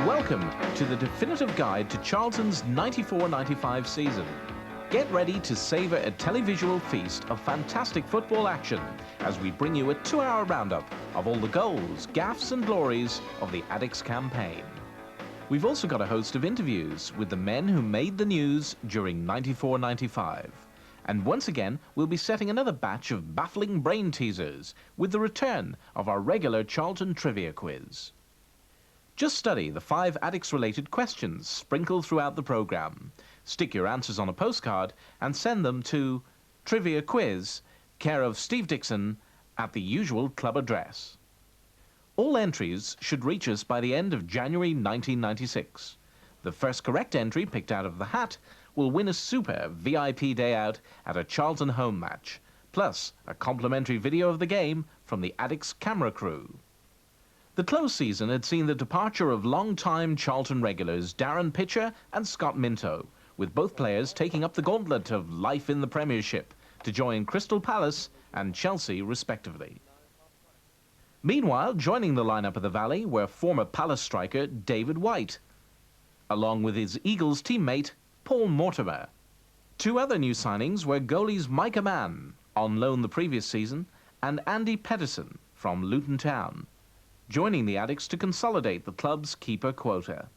Welcome to the definitive guide to Charlton's 94-95 season. Get ready to savour a televisual feast of fantastic football action as we bring you a 2-hour roundup of all the goals, gaffes and glories of the Addicks campaign. We've also got a host of interviews with the men who made the news during 94-95. And once again, we'll be setting another batch of baffling brain teasers with the return of our regular Charlton trivia quiz. Just study the 5 Addicks-related questions sprinkled throughout the programme. Stick your answers on a postcard and send them to Trivia Quiz, care of Steve Dixon, at the usual club address. All entries should reach us by the end of January 1996. The first correct entry picked out of the hat will win a super VIP day out at a Charlton home match, plus a complimentary video of the game from the Addicks camera crew. The close season had seen the departure of long-time Charlton regulars Darren Pitcher and Scott Minto, with both players taking up the gauntlet of life in the Premiership to join Crystal Palace and Chelsea respectively. Meanwhile, joining the lineup of the Valley were former Palace striker David White, along with his Eagles teammate Paul Mortimer. 2 other new signings were goalies Micah Mann, on loan the previous season, and Andy Pedersen from Luton Town, joining the Addicks to consolidate the club's keeper quota.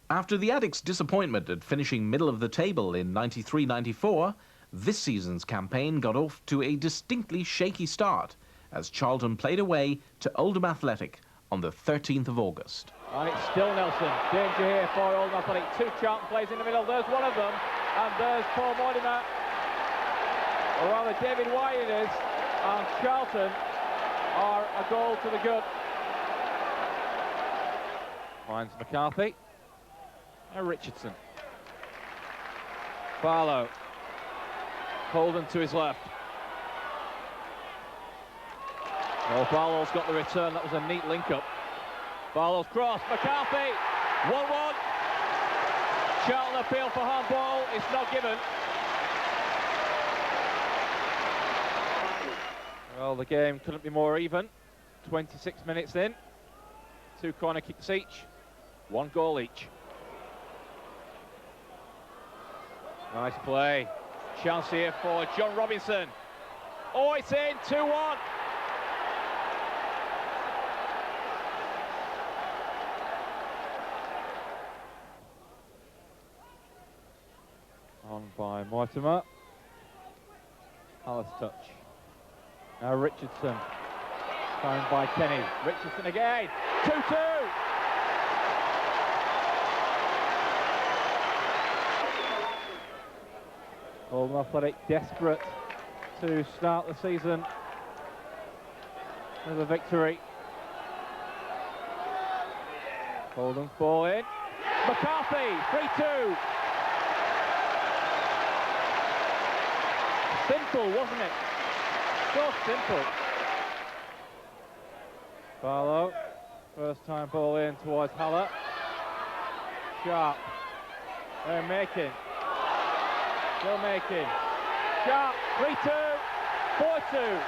After the Addicks' disappointment at finishing middle of the table in 93-94, this season's campaign got off to a distinctly shaky start as Charlton played away to Oldham Athletic on the 13th of August. And it's still Nelson. Danger here for Oldham Athletic. 2 Charlton players in the middle. There's one of them. And there's Paul Mortimer. Or rather, David White it is. And Charlton are a goal to the good. Finds McCarthy. And Richardson. Barlow. Holden to his left. Oh, Barlow's got the return. That was a neat link-up. Barlow's cross. McCarthy. 1-1. Charlton appeal for handball. It's not given. Well, the game couldn't be more even. 26 minutes in. 2 corner kicks each. 1 goal each. Nice play. Chance here for John Robinson. Oh, it's in. 2-1. On by Mortimer. Alice touch. Now Richardson. Found by Kenny. Richardson again. 2-2. Oldham Athletic desperate to start the season with a victory. Oldham's ball in. McCarthy. 3-2. Simple, wasn't it? So simple. Barlow, first time ball in towards Haller. Sharp. They're making. Still making. Sharp, 3-2, 4-2.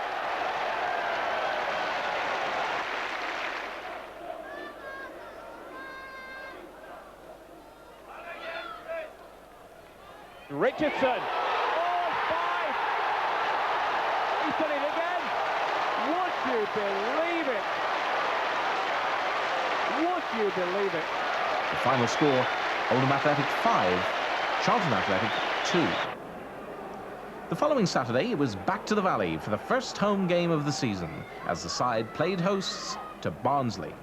Richardson. He's done it again. Would you believe it? Would you believe it? The final score, Oldham Athletic 5, Charlton Athletic 2. The following Saturday, it was back to the Valley for the first home game of the season as the side played hosts to Barnsley.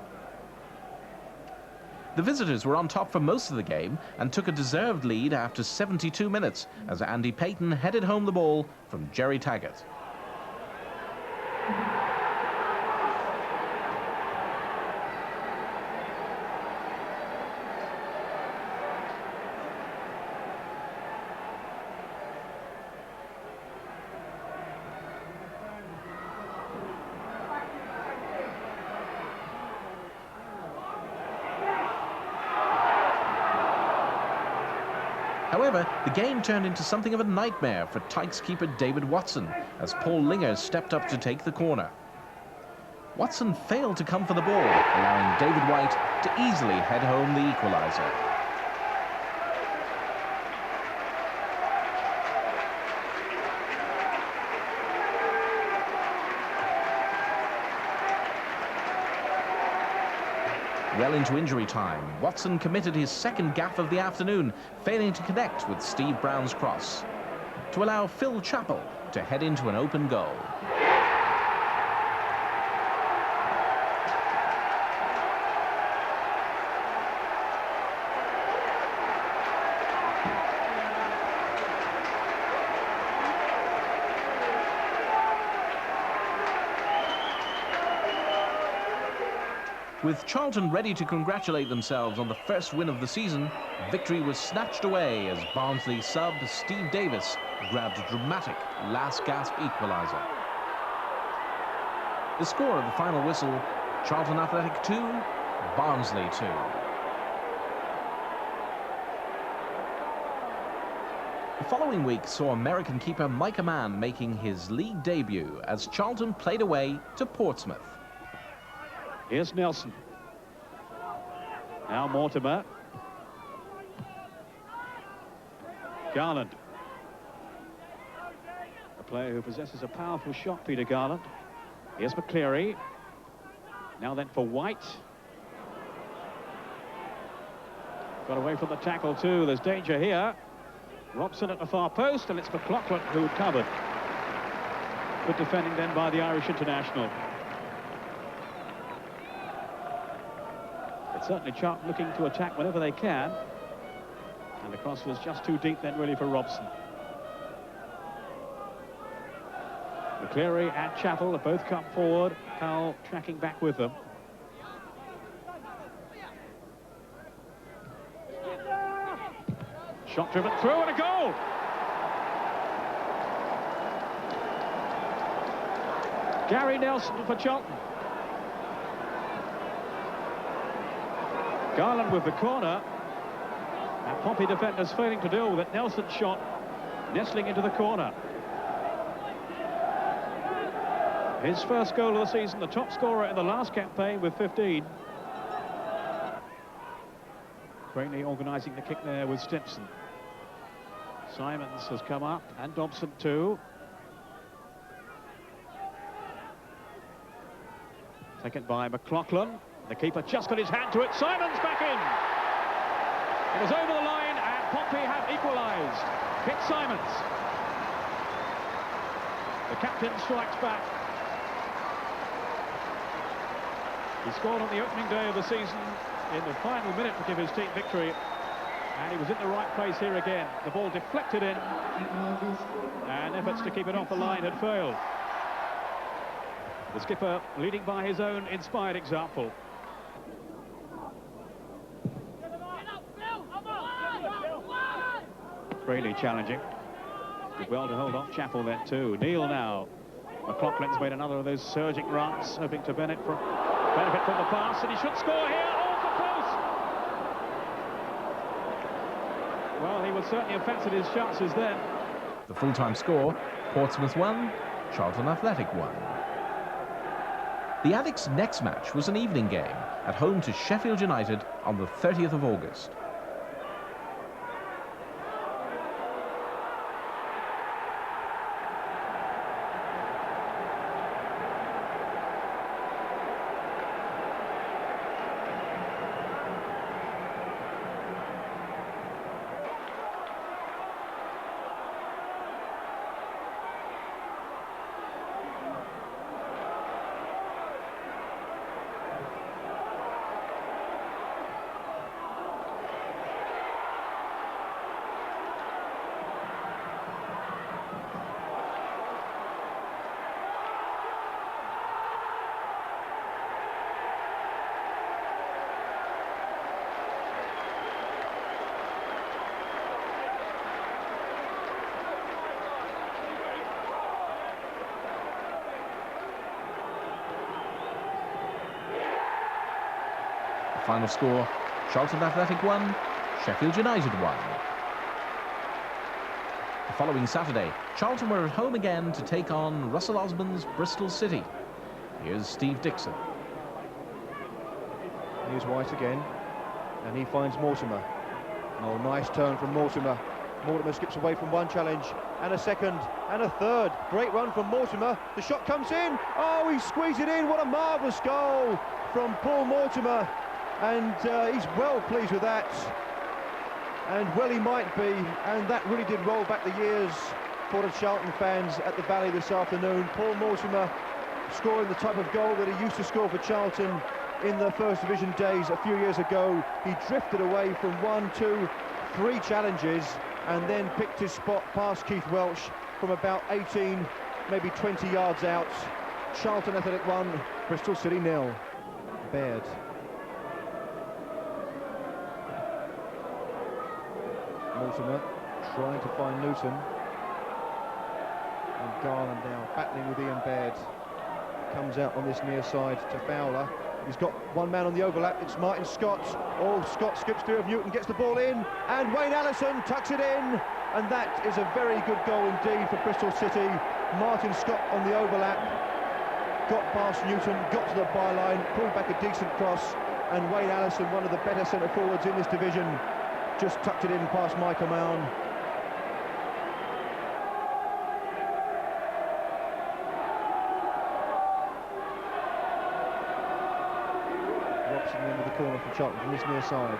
The visitors were on top for most of the game and took a deserved lead after 72 minutes as Andy Payton headed home the ball from Jerry Taggart. However, the game turned into something of a nightmare for Tykes keeper David Watson as Paul Linger stepped up to take the corner. Watson failed to come for the ball, allowing David White to easily head home the equaliser. Well into injury time, Watson committed his second gaffe of the afternoon, failing to connect with Steve Brown's cross, to allow Phil Chappell to head into an open goal. With Charlton ready to congratulate themselves on the first win of the season, victory was snatched away as Barnsley sub Steve Davis grabbed a dramatic last-gasp equaliser. The score of the final whistle, Charlton Athletic 2, Barnsley 2. The following week saw American keeper Micah Mann making his league debut as Charlton played away to Portsmouth. Here's Nelson. Now Mortimer. Garland. A player who possesses a powerful shot, Peter Garland. Here's McCleary. Now then for White. Got away from the tackle too. There's danger here. Robson at the far post, and it's McLaughlin who covered. Good defending then by the Irish international. Certainly Charlton looking to attack whenever they can, and the cross was just too deep then really for Robson. McCleary and Chappell have both come forward, Powell tracking back with them. Shot driven through and a goal! Gary Nelson for Charlton. Garland with the corner, and Pompey defenders failing to deal with it. Nelson's shot nestling into the corner. His first goal of the season, the top scorer in the last campaign with 15. Craney organising the kick there with Stimson. Simons has come up, and Dobson too. Taken by McLaughlin. The keeper just got his hand to it. Simons back in. It was over the line, and Pompey have equalised. Hit Simons. The captain strikes back. He scored on the opening day of the season in the final minute to give his team victory, and he was in the right place here again. The ball deflected in, and efforts to keep it off the line had failed. The skipper leading by his own inspired example. Really challenging. Did well to hold off Chappell then too. Neal now. McLaughlin's made another of those surging runs, hoping to benefit from the pass, and he should score here. Oh, for close! Well, he would certainly have fancied his chances then. The full-time score, Portsmouth 1, Charlton Athletic 1. The Addicts' next match was an evening game at home to Sheffield United on the 30th of August. Final score, Charlton Athletic 1, Sheffield United 1. The following Saturday, Charlton were at home again to take on Russell Osborne's Bristol City. Here's Steve Dixon. Here's White again, and he finds Mortimer. Oh, nice turn from Mortimer. Mortimer skips away from one challenge, and a second, and a third. Great run from Mortimer. The shot comes in. Oh, he squeezed it in. What a marvellous goal from Paul Mortimer. And he's well pleased with that. And well he might be. And that really did roll back the years for the Charlton fans at the Valley this afternoon. Paul Mortimer scoring the type of goal that he used to score for Charlton in the First Division days a few years ago. He drifted away from 1, 2, 3 challenges and then picked his spot past Keith Welsh from about 18, maybe 20 yards out. Charlton Athletic 1, Bristol City 0. Baird. Mortimer trying to find Newton. And Garland now battling with Ian Baird. Comes out on this near side to Fowler. He's got one man on the overlap. It's Martin Scott. Oh, Scott skips through of Newton, gets the ball in, and Wayne Allison tucks it in. And that is a very good goal indeed for Bristol City. Martin Scott on the overlap. Got past Newton, got to the byline, pulled back a decent cross, and Wayne Allison, one of the better centre-forwards in this division, just tucked it in past Micah Mown. Robson into the corner for Charlton from his near side.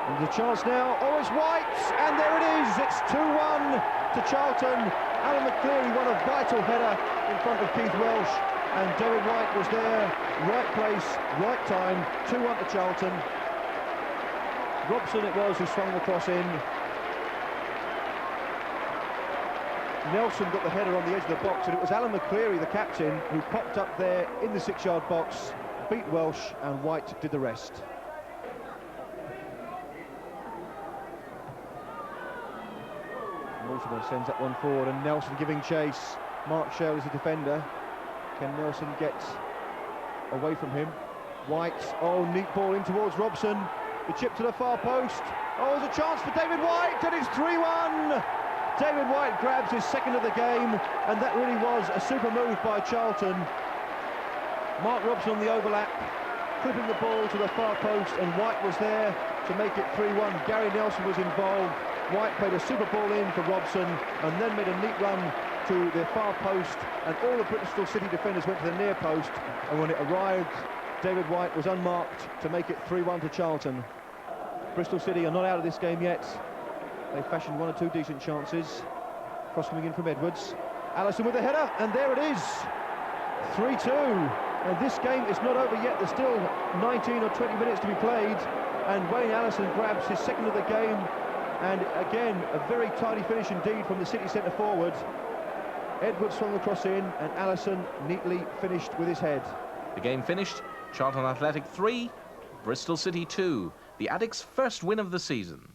And the chance now, oh, it's White, and there it is, it's 2-1 to Charlton. Alan McCleary won a vital header in front of Keith Welsh, and David White was there, right place, right time, 2-1 to Charlton. Robson it was who swung the cross in. Nelson got the header on the edge of the box, and it was Alan McCleary, the captain, who popped up there in the 6-yard box, beat Welsh, and White did the rest. Mortimer sends that one forward, and Nelson giving chase. Mark Shell is the defender. Can Nelson get away from him? White, oh, neat ball in towards Robson. The chip to the far post. Oh, there's a chance for David White, and it's 3-1. David White grabs his second of the game, and that really was a super move by Charlton. Mark Robson on the overlap, clipping the ball to the far post, and White was there to make it 3-1. Gary Nelson was involved. White played a super ball in for Robson, and then made a neat run to the far post, and all the Bristol City defenders went to the near post, and when it arrived, David White was unmarked to make it 3-1 to Charlton. Bristol City are not out of this game yet. They fashioned 1 or 2 decent chances. Cross coming in from Edwards. Allison with the header, and there it is. 3-2. And this game is not over yet. There's still 19 or 20 minutes to be played. And Wayne Allison grabs his second of the game. And again, a very tidy finish indeed from the City centre forward. Edwards swung the cross in, and Allison neatly finished with his head. The game finished. Charlton Athletic 3, Bristol City 2. The Addicts' first win of the season.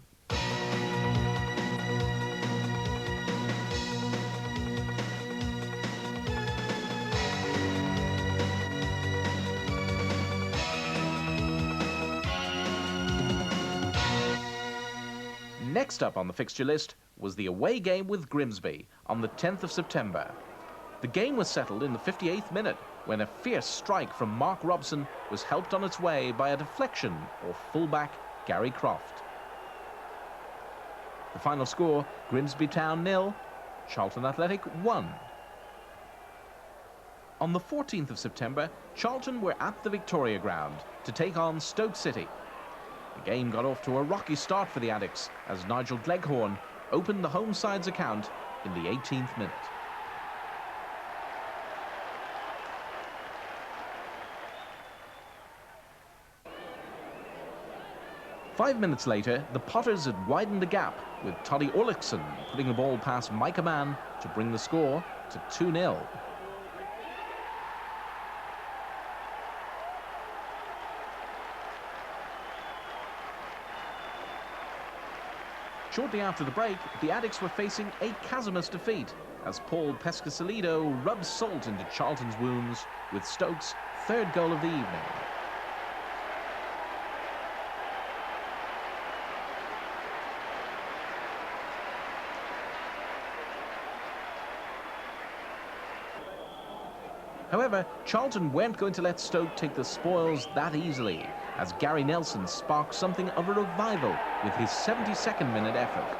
Next up on the fixture list was the away game with Grimsby on the 10th of September. The game was settled in the 58th minute when a fierce strike from Mark Robson was helped on its way by a deflection of fullback Gary Croft. The final score, Grimsby Town 0, Charlton Athletic 1. On the 14th of September, Charlton were at the Victoria Ground to take on Stoke City. The game got off to a rocky start for the Addicts as Nigel Gleghorn opened the home side's account in the 18th minute. Five minutes later, the Potters had widened the gap with Toddy Orlickson putting the ball past Micah Mann to bring the score to 2-0. Shortly after the break, the Addicts were facing a chasmous defeat as Paul Pescasolido rubbed salt into Charlton's wounds with Stoke's third goal of the evening. However, Charlton weren't going to let Stoke take the spoils that easily, as Gary Nelson sparked something of a revival with his 72nd minute effort.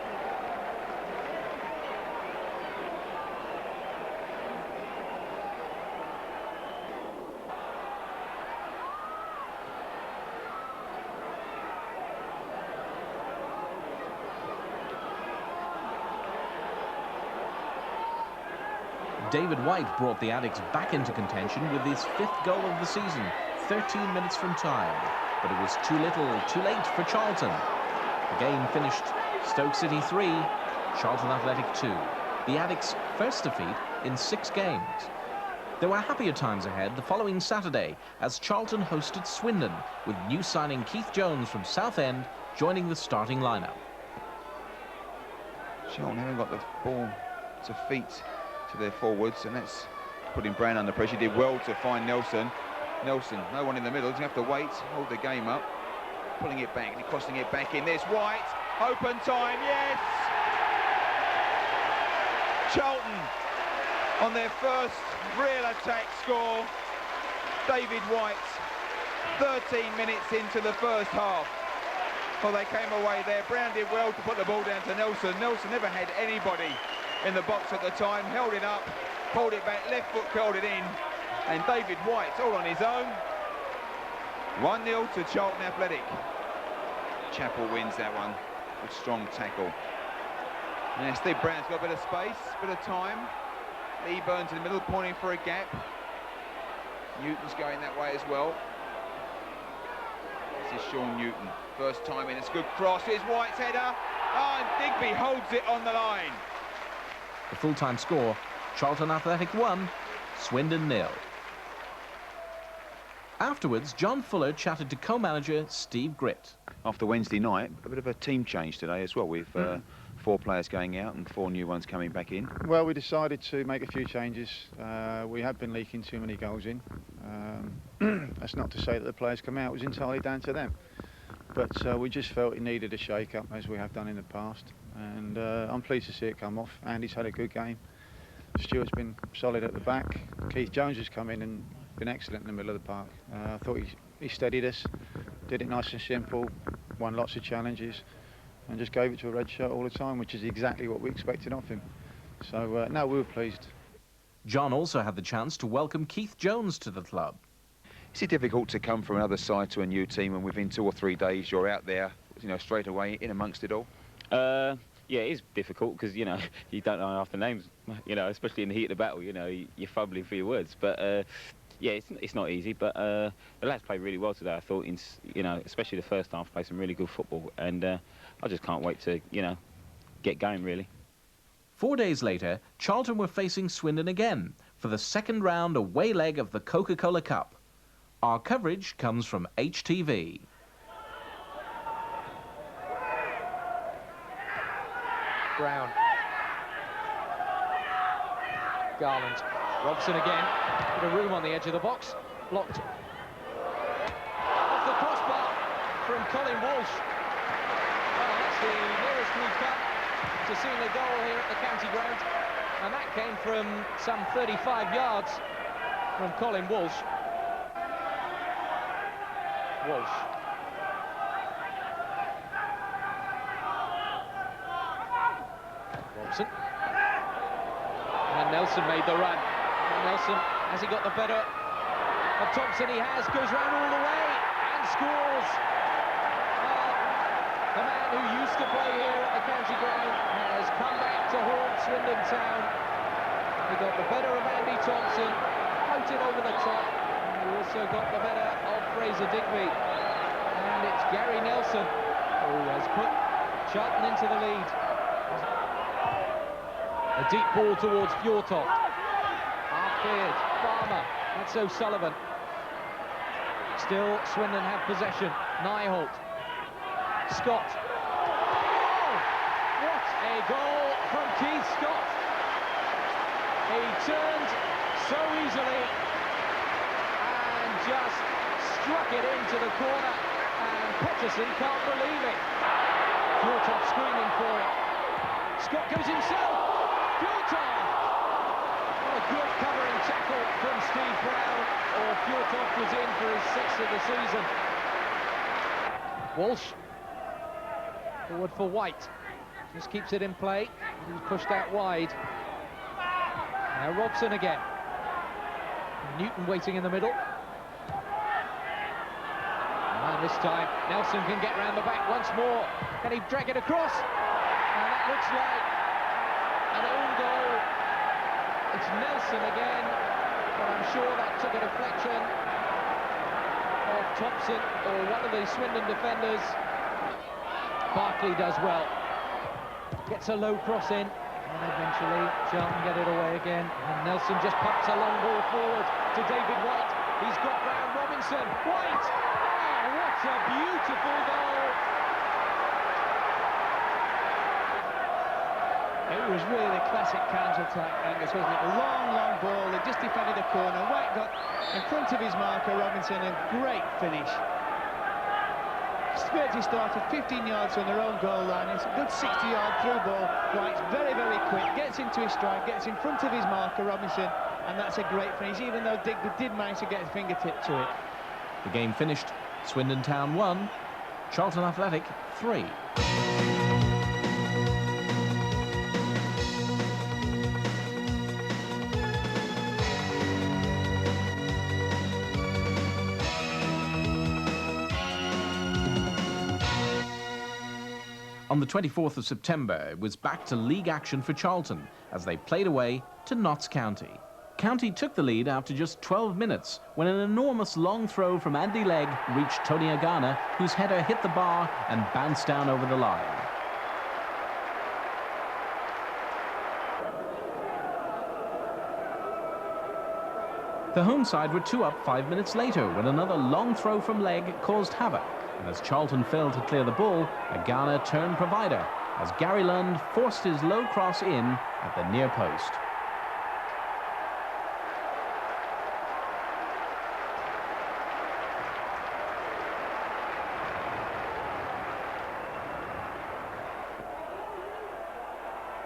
David White brought the Addicks back into contention with his 5th goal of the season, 13 minutes from time. But it was too little, too late for Charlton. The game finished Stoke City 3, Charlton Athletic 2. The Addicks' first defeat in 6 games. There were happier times ahead the following Saturday as Charlton hosted Swindon, with new signing Keith Jones from Southend joining the starting lineup. Charlton haven't got the ball to feet to their forwards, and that's putting Brown under pressure. He did well to find Nelson. Nelson, no one in the middle. He's going to have to wait, hold the game up, pulling it back and crossing it back in. There's White, open time, yes! Charlton on their first real attack score. David White, 13 minutes into the first half. Well, they came away there. Brown did well to put the ball down to Nelson. Nelson never had anybody in the box at the time, held it up, pulled it back, left foot curled it in, and David White all on his own. 1-0 to Charlton Athletic. Chappell wins that one with strong tackle. Now Steve Brown's got a bit of space, a bit of time. Lee Burns in the middle, pointing for a gap. Newton's going that way as well. This is Sean Newton, first time in, it's a good cross, here's White's header, and Digby holds it on the line. The full-time score, Charlton Athletic 1, Swindon 0. Afterwards, John Fuller chatted to co-manager Steve Gritt. After Wednesday night, a bit of a team change today as well, with 4 players going out and 4 new ones coming back in. Well, we decided to make a few changes. We have been leaking too many goals in. That's not to say that the players come out, it was entirely down to them. But we just felt it needed a shake-up, as we have done in the past. And I'm pleased to see it come off. Andy's had a good game. Stuart's been solid at the back. Keith Jones has come in and been excellent in the middle of the park. I thought he steadied us, did it nice and simple, won lots of challenges, and just gave it to a red shirt all the time, which is exactly what we expected of him. So, no, we were pleased. John also had the chance to welcome Keith Jones to the club. Is it difficult to come from another side to a new team and within 2 or 3 days you're out there, you know, straight away in amongst it all? Yeah, it is difficult because, you know, you don't know half the names, you know, especially in the heat of the battle, you know, you're fumbling for your words. But, yeah, it's not easy, but the lads played really well today, I thought, you know, especially the first half, played some really good football. And I just can't wait to, you know, get going, really. 4 days later, Charlton were facing Swindon again for the second round away leg of the Coca-Cola Cup. Our coverage comes from HTV. Brown. Garland. Robson again. Bit of room on the edge of the box. Blocked. Off the crossbar from Colin Walsh. Well, that's the nearest we've come to seeing a goal here at the county ground. And that came from some 35 yards from Colin Walsh. Walsh. Robson. And Nelson made the run. And Nelson, has he got the better of Thompson? He has, goes round all the way and scores. The man who used to play here at the county ground has come back to haunt Swindon Town. He got the better of Andy Thompson, floated over the top. He also got the better of Fraser Digby. And it's Gary Nelson who has put Charlton into the lead. A deep ball towards Fjortoft. Half-cleared, Farmer, that's O'Sullivan. Still, Swindon have possession. Nyholt. Scott. Oh, what a goal from Keith Scott. He turned so easily and just struck it into the corner, and Peterson can't believe it. Fjortoft screaming for it. Scott goes himself. Fjortoft! What a Good covering tackle from Steve Brown, or Fjortoft was in for his 6th of the season. Walsh, forward for White, just keeps it in play. He's pushed out wide. Now Robson again. Newton waiting in the middle. And this time Nelson can get round the back once more. Can he drag it across? And that looks like an own goal. It's Nelson again, but I'm sure that took a deflection of Thompson or one of the Swindon defenders. Barkley does well. Gets a low cross in, and eventually Charlton get it away again. And Nelson just pops a long ball forward to David White. He's got round Robinson. White! Oh, what a beautiful goal! It was really the classic counter-attack, Angus, wasn't it? A long, long ball. They just defended a corner. White got in front of his marker, Robinson, and great finish. Spurgeon started 15 yards from their own goal line. It's a good 60-yard through ball. White's very, very quick, gets into his stride, gets in front of his marker, Robinson, and that's a great finish, even though Digby did manage to get his fingertip to it. The game finished. Swindon Town 1, Charlton Athletic 3. On the 24th of September, it was back to league action for Charlton as they played away to Notts County. County took the lead after just 12 minutes when an enormous long throw from Andy Legg reached Tony Agana, whose header hit the bar and bounced down over the line. The home side were 2 up 5 minutes later when another long throw from Legg caused havoc. And as Charlton failed to clear the ball, Agana turned provider as Gary Lund forced his low cross in at the near post.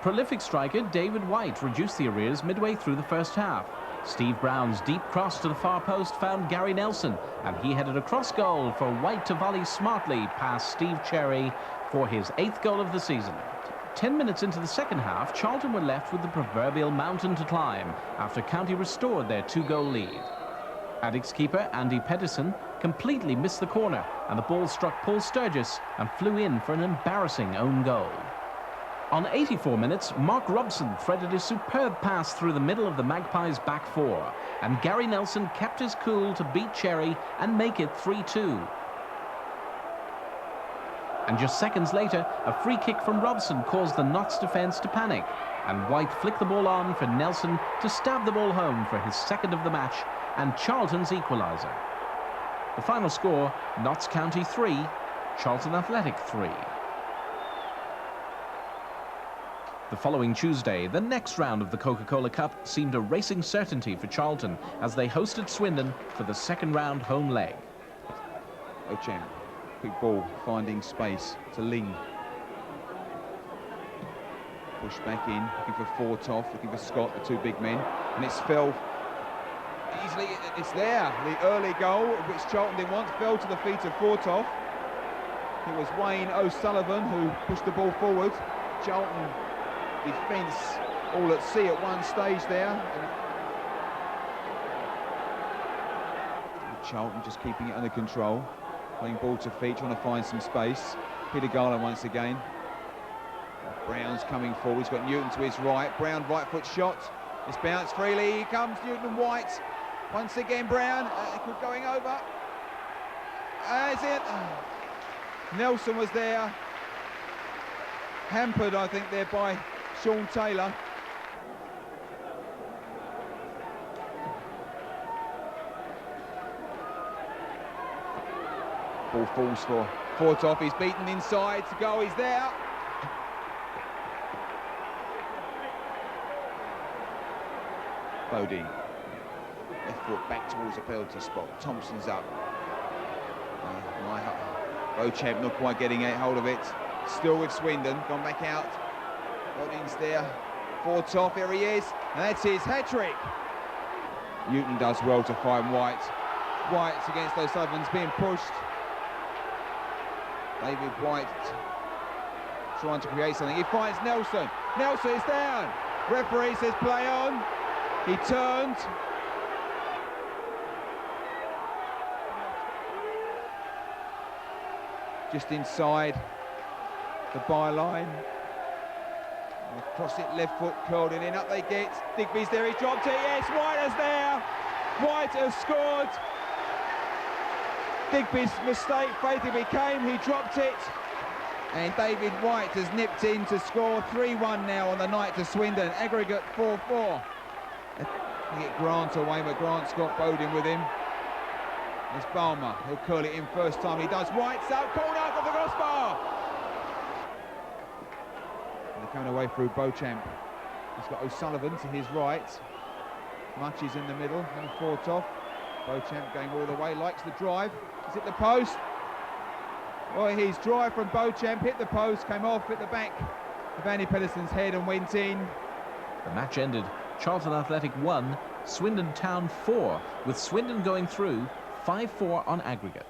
Prolific striker David White reduced the arrears midway through the first half. Steve Brown's deep cross to the far post found Gary Nelson, and he headed across goal for White to volley smartly past Steve Cherry for his 8th goal of the season. 10 minutes into the second half, Charlton were left with the proverbial mountain to climb after County restored their 2-goal lead. Addicks keeper Andy Pedersen completely missed the corner, and the ball struck Paul Sturgis and flew in for an embarrassing own goal. On 84 minutes, Mark Robson threaded a superb pass through the middle of the Magpies' back four, and Gary Nelson kept his cool to beat Cherry and make it 3-2. And just seconds later, a free kick from Robson caused the Notts defence to panic, and White flicked the ball on for Nelson to stab the ball home for his 2nd of the match and Charlton's equaliser. The final score, Notts County 3, Charlton Athletic 3. The following Tuesday, the next round of the Coca-Cola Cup seemed a racing certainty for Charlton as they hosted Swindon for the 2nd round home leg. Ochem, quick ball, finding space to Ling. Push back in, looking for Fortoff, looking for Scott, the 2 big men, and it's fell easily. It's there. The early goal, which Charlton didn't want, fell to the feet of Fortoff. It was Wayne O'Sullivan who pushed the ball forward. Charlton defence all at sea at one stage there. And Charlton just keeping it under control, playing ball to feet, trying to find some space. Peter Garland once again. Brown's coming forward, he's got Newton to his right. Brown right foot shot, it's bounced freely, here comes Newton White. Once again Brown, going over. Is it? Nelson was there. Hampered, I think, there by Sean Taylor. Ball falls for Fortoff, he's beaten inside to go, he's there. Bodie, left foot back towards the penalty spot. Thompson's up. Beauchamp not quite getting a hold of it. Still with Swindon, gone back out. Bodin's there. 4 top, here he is, and that's his hat-trick. Newton does well to find White. White's against O'Sullivan's being pushed. David White trying to create something. He finds Nelson. Nelson is down. Referee says play on. He turned. Just inside the byline. Across it, left foot curled it in, up they get. Digby's there, he's dropped it, yes, White is there. White has scored. Digby's mistake fatally came, he dropped it. And David White has nipped in to score 3-1 now on the night to Swindon, aggregate 4-4. They get Grant away, but Grant's got Bowden with him. It's Balmer, he'll curl it in first time, he does. White's out, corner off the crossbar. And they're coming away through Beauchamp. He's got O'Sullivan to his right. Much is in the middle, and fought off. Beauchamp going all the way, likes the drive. Is it the post? Well, his drive from Beauchamp hit the post, came off at the back of Andy Pedersen's head and went in. The match ended Charlton Athletic 1, Swindon Town 4, with Swindon going through 5-4 on aggregate.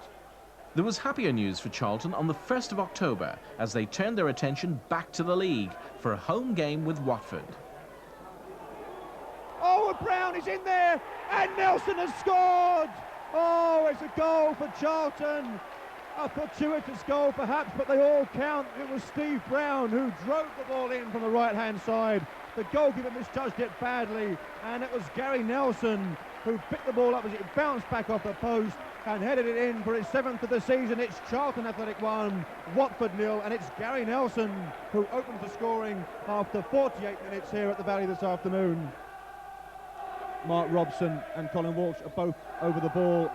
There was happier news for Charlton on the 1st of October as they turned their attention back to the league for a home game with Watford. Oh, and Brown is in there, and Nelson has scored! Oh, it's a goal for Charlton. A fortuitous goal perhaps, but they all count. It was Steve Brown who drove the ball in from the right-hand side. The goalkeeper misjudged it badly, and it was Gary Nelson who picked the ball up as it bounced back off the post and headed it in for his 7th of the season. It's Charlton Athletic 1, Watford 0, and it's Gary Nelson who opens the scoring after 48 minutes here at the Valley this afternoon. Mark Robson and Colin Walsh are both over the ball.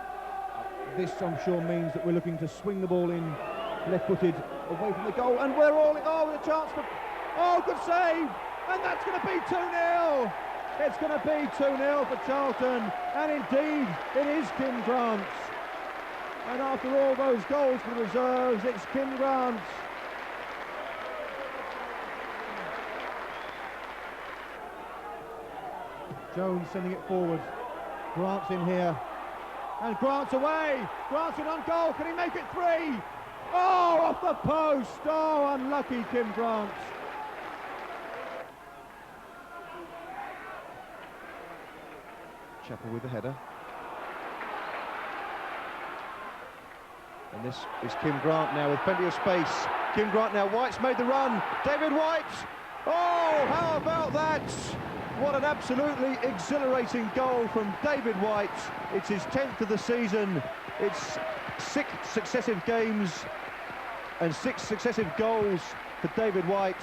This, I'm sure, means that we're looking to swing the ball in left-footed away from the goal, and we're all in, with a chance for, good save, and that's going to be 2-0. It's going to be 2-0 for Charlton, and indeed it is Kim Grant. And after all those goals for the reserves, it's Kim Grant. Jones sending it forward. Grant's in here. And Grant's away. Grant's in on goal. Can he make it 3? Oh, off the post. Oh, unlucky Kim Grant. Chappell with the header. And this is Kim Grant now with plenty of space. Kim Grant now. White's made the run. David White. Oh, how about that? What an absolutely exhilarating goal from David White. It's his 10th of the season. It's 6 successive games and 6 successive goals for David White.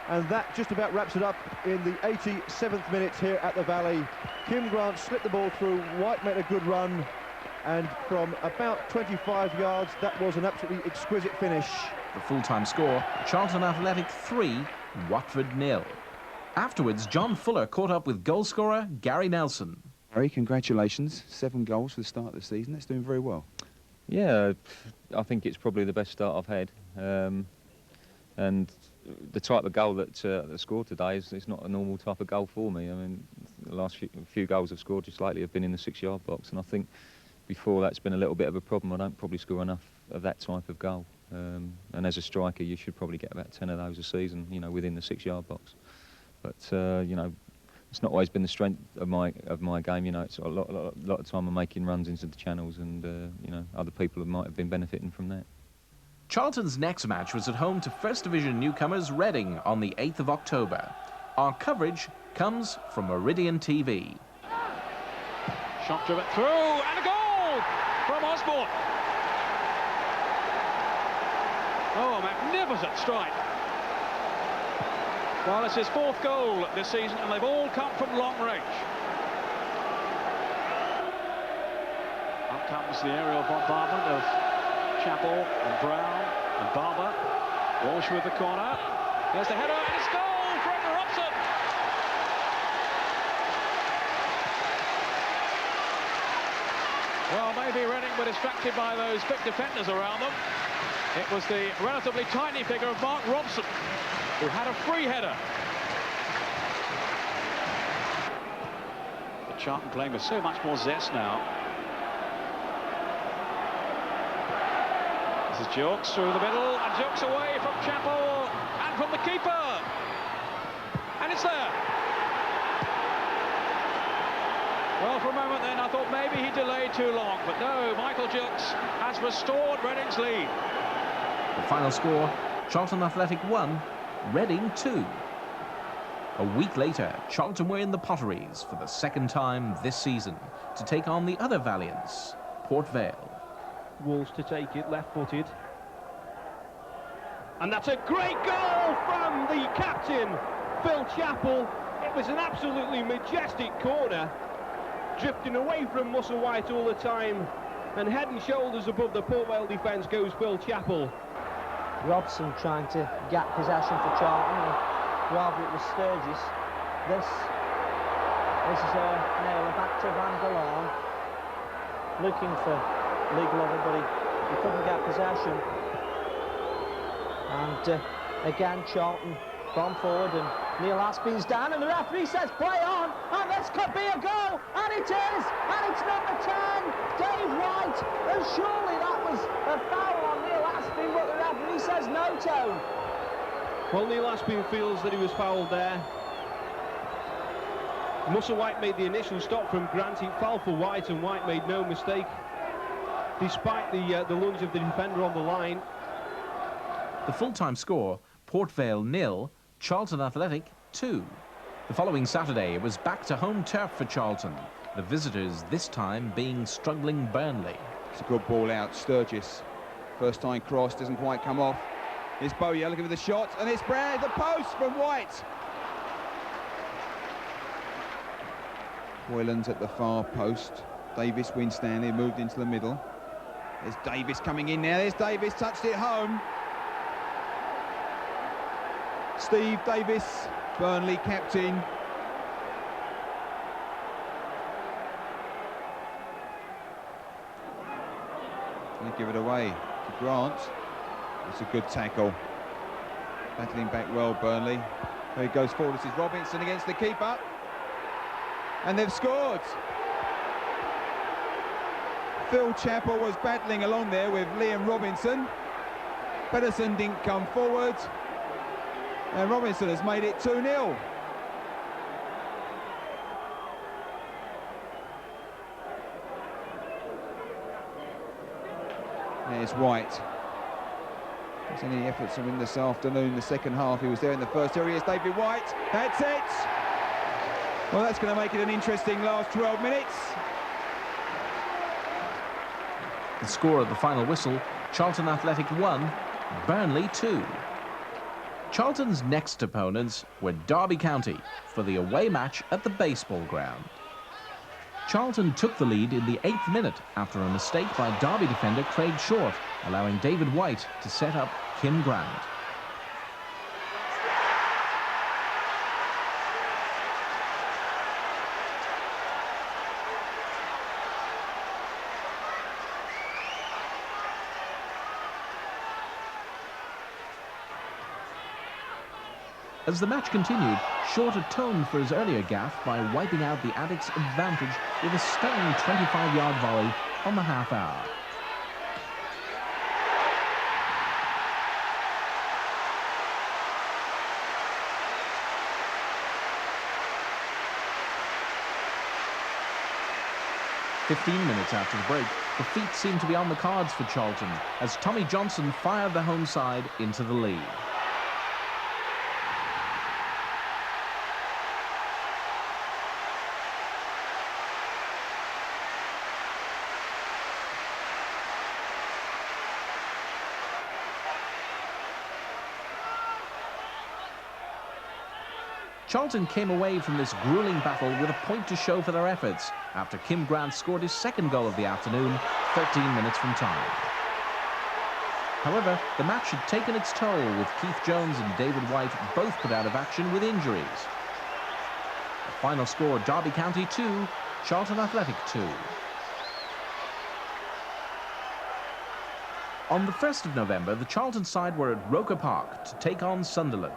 And that just about wraps it up in the 87th minute here at the Valley. Kim Grant slipped the ball through. White made a good run. And from about 25 yards, that was an absolutely exquisite finish. The full-time score, Charlton Athletic 3, Watford 0. Afterwards, John Fuller caught up with goalscorer Gary Nelson. Gary, congratulations. 7 goals for the start of the season. That's doing very well. Yeah, I think it's probably the best start I've had. And the type of goal that I scored today is not a normal type of goal for me. I mean, the last few goals I've scored just lately have been in the 6-yard box, and I think before that's been a little bit of a problem. I don't probably score enough of that type of goal. And as a striker, you should probably get about 10 of those a season, within the 6-yard box. But it's not always been the strength of my game. It's a lot of time I'm making runs into the channels, and other people might have been benefiting from that. Charlton's next match was at home to First Division newcomers Reading on the 8th of October. Our coverage comes from Meridian TV. Shot driven through, and a goal from Osborne. Oh, magnificent strike. Well, it's his 4th goal this season, and they've all come from long range. Up comes the aerial bombardment of Chappell and Brown and Barber. Walsh with the corner. There's the header, and it's goal from Robson. Well, maybe Reading were distracted by those big defenders around them. It was the relatively tiny figure of Mark Robson who had a free header. Charlton playing with so much more zest now. This is Jokes through the middle, and Jokes away from Chappell and from the keeper. And it's there. Well, for a moment then I thought maybe he delayed too long, but no, Michael Jokes has restored Reading's lead. The final score, Charlton Athletic 1, Reading 2. A week later, Charlton were in the Potteries for the second time this season to take on the other Valiants, Port Vale. Wolves to take it, left-footed. And that's a great goal from the captain, Phil Chappell. It was an absolutely majestic corner, drifting away from Musselwhite all the time, and head and shoulders above the Port Vale defence goes Phil Chappell. Robson trying to get possession for Charlton, and rather it was Sturgis. This is a nailer back to Van der Laan, looking for League Lover, but he couldn't get possession. And again, Charlton gone forward, and Neil Aspin's down, and the referee says play on, and this could be a goal, and it is, and it's number 10, Dave White, and surely that was a foul on Neil Aspin, but the referee says no, Tone. Well, Neil Aspin feels that he was fouled there. Musselwhite made the initial stop from Grant. He fouled for White, and White made no mistake, despite the lunge of the defender on the line. The full-time score, Port Vale 0, Charlton Athletic 2. The following Saturday, it was back to home turf for Charlton, the visitors this time being struggling Burnley. It's a good ball out, Sturgis. First time cross, doesn't quite come off. It's Bowyer looking for the shot, and it's Brown, the post from White. Boylan's at the far post. Davis, Winstanley moved into the middle. There's Davis coming in now. There's Davis, touched it home. Steve Davis, Burnley captain. Going to give it away to Grant. It's a good tackle. Battling back well, Burnley. There he goes forward. This is Robinson against the keeper. And they've scored. Phil Chappell was battling along there with Liam Robinson. Pedersen didn't come forward. And Robinson has made it 2-0. There's White. There's any efforts from him this afternoon, the second half. He was there in the first. Here he is, David White. That's it. Well, that's going to make it an interesting last 12 minutes. The score at the final whistle, Charlton Athletic 1, Burnley 2. Charlton's next opponents were Derby County for the away match at the baseball ground. Charlton took the lead in the 8th minute after a mistake by Derby defender Craig Short, allowing David White to set up Kim Grant. As the match continued, Short atoned for his earlier gaffe by wiping out the Addicts' advantage with a stunning 25-yard volley on the half hour. "15 minutes after the break, defeat seemed to be on the cards for Charlton as Tommy Johnson fired the home side into the lead. Charlton came away from this grueling battle with a point to show for their efforts after Kim Grant scored his second goal of the afternoon, 13 minutes from time. However, the match had taken its toll with Keith Jones and David White both put out of action with injuries. The final score, Derby County 2, Charlton Athletic 2. On the 1st of November, the Charlton side were at Roker Park to take on Sunderland.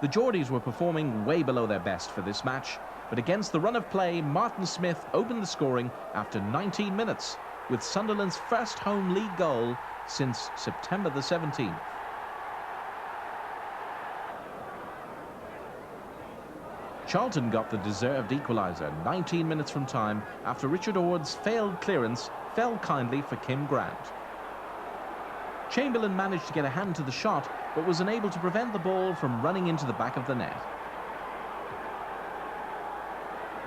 The Geordies were performing way below their best for this match, But against the run of play, Martin Smith opened the scoring after 19 minutes, with Sunderland's first home league goal since September the 17th. Charlton got the deserved equaliser 19 minutes from time after Richard Ord's failed clearance fell kindly for Kim Grant. Chamberlain managed to get a hand to the shot, but was unable to prevent the ball from running into the back of the net.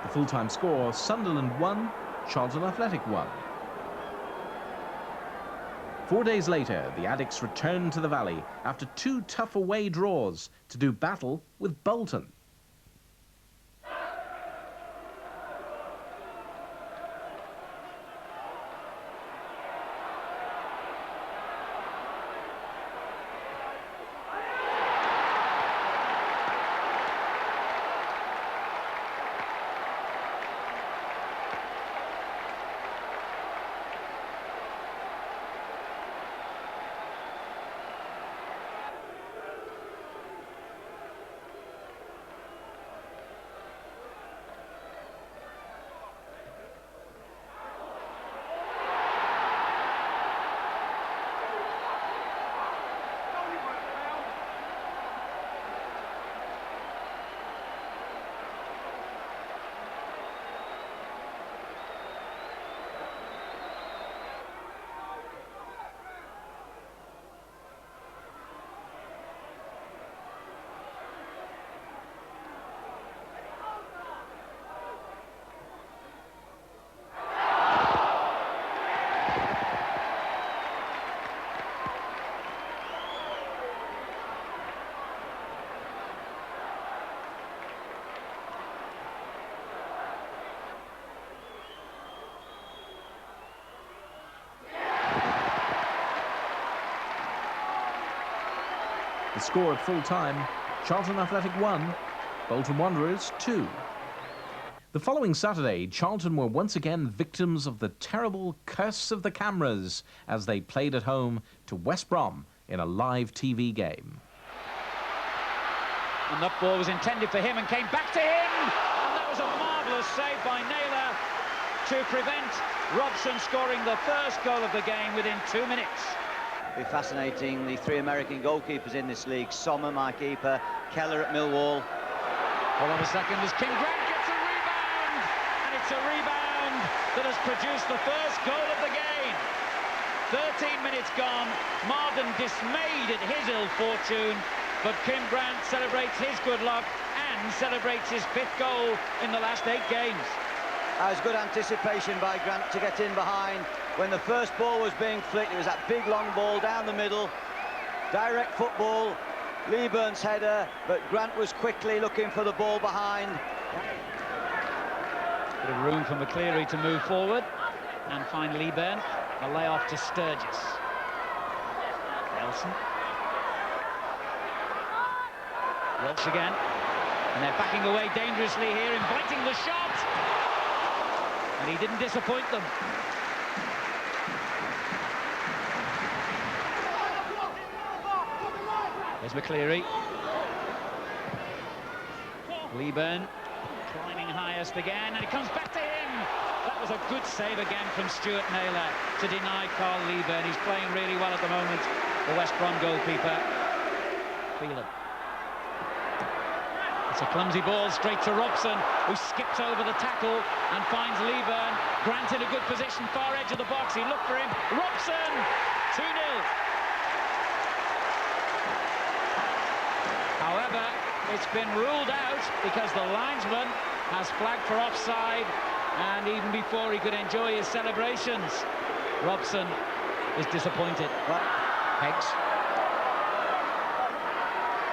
The full-time score, Sunderland 1, Charlton Athletic 1. 4 days later, the Addicts returned to the Valley after 2 tough away draws to do battle with Bolton. The score at full time, Charlton Athletic 1, Bolton Wanderers 2. The following Saturday, Charlton were once again victims of the terrible curse of the cameras as they played at home to West Brom in a live TV game. And that ball was intended for him and came back to him, and that was a marvellous save by Naylor to prevent Robson scoring the first goal of the game within 2 minutes. Be fascinating, the 3 American goalkeepers in this league. Sommer, my keeper, Keller at Millwall. Hold on a second, as Kim Grant gets a rebound, and it's a rebound that has produced the first goal of the game. 13 minutes gone, Marden dismayed at his ill fortune, but Kim Grant celebrates his good luck and celebrates his 5th goal in the last 8 games. That was good anticipation by Grant to get in behind. When the first ball was being flicked, it was that big long ball down the middle. Direct football, Leeburn's header, but Grant was quickly looking for the ball behind. Bit of room for McCleary to move forward and find Leeburn. A layoff to Sturgis. Nelson. Welsh again. And they're backing away dangerously here, inviting the shot. And he didn't disappoint them. There's McCleary. Leeburn climbing highest again, and it comes back to him. That was a good save again from Stuart Naylor to deny Carl Leeburn. He's playing really well at the moment, the West Brom goalkeeper. Phelan. It's a clumsy ball straight to Robson, who skips over the tackle and finds Leeburn. Grant in a good position, far edge of the box. He looked for him. Robson, 2-0. However, it's been ruled out because the linesman has flagged for offside, and even before he could enjoy his celebrations, Robson is disappointed. Heggs.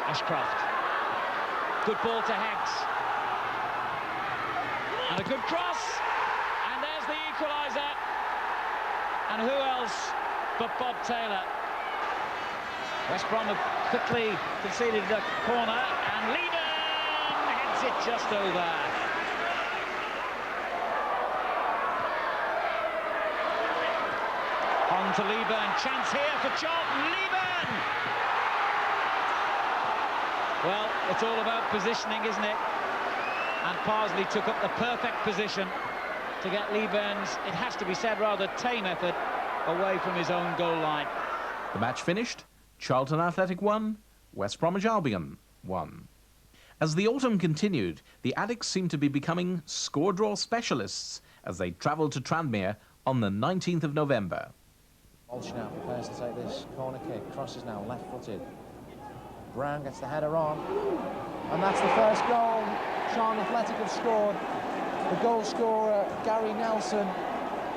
Ashcroft. Good ball to Heggs. And a good cross. And there's the equaliser. And who else but Bob Taylor? West Brom have quickly conceded a corner, and Leeburn heads it just over. On to Leeburn, chance here for Charlton. Leeburn! Well, it's all about positioning, isn't it? and Parsley took up the perfect position to get Lee Burns, it has to be said, rather tame effort away from his own goal line. The match finished. Charlton Athletic 1, West Bromwich Albion 1. As the autumn continued, the Addicts seemed to be becoming score-draw specialists as they travelled to Tranmere on the 19th of November. Walsh now prepares to take this corner kick. Crosses now, left-footed. Brown gets the header on. And that's the first goal Charlton Athletic have scored. The goal scorer, Gary Nelson.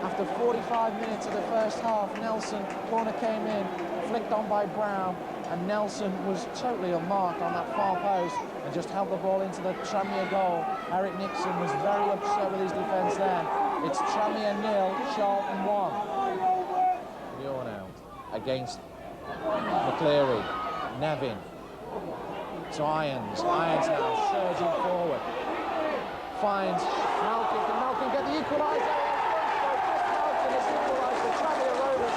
After 45 minutes of the first half, Nelson, corner came in, flicked on by Brown, and Nelson was totally unmarked on that far post and just held the ball into the Tranmere goal. Eric Nixon was very upset with his defence then. It's Tranmere 0, Charlton 1. Bjorn out against McCleary, Nevin to Irons. Irons now surging forward. Finds Malkin. Can Malkin get the equaliser? Malkin has equalised for Tranmere Rovers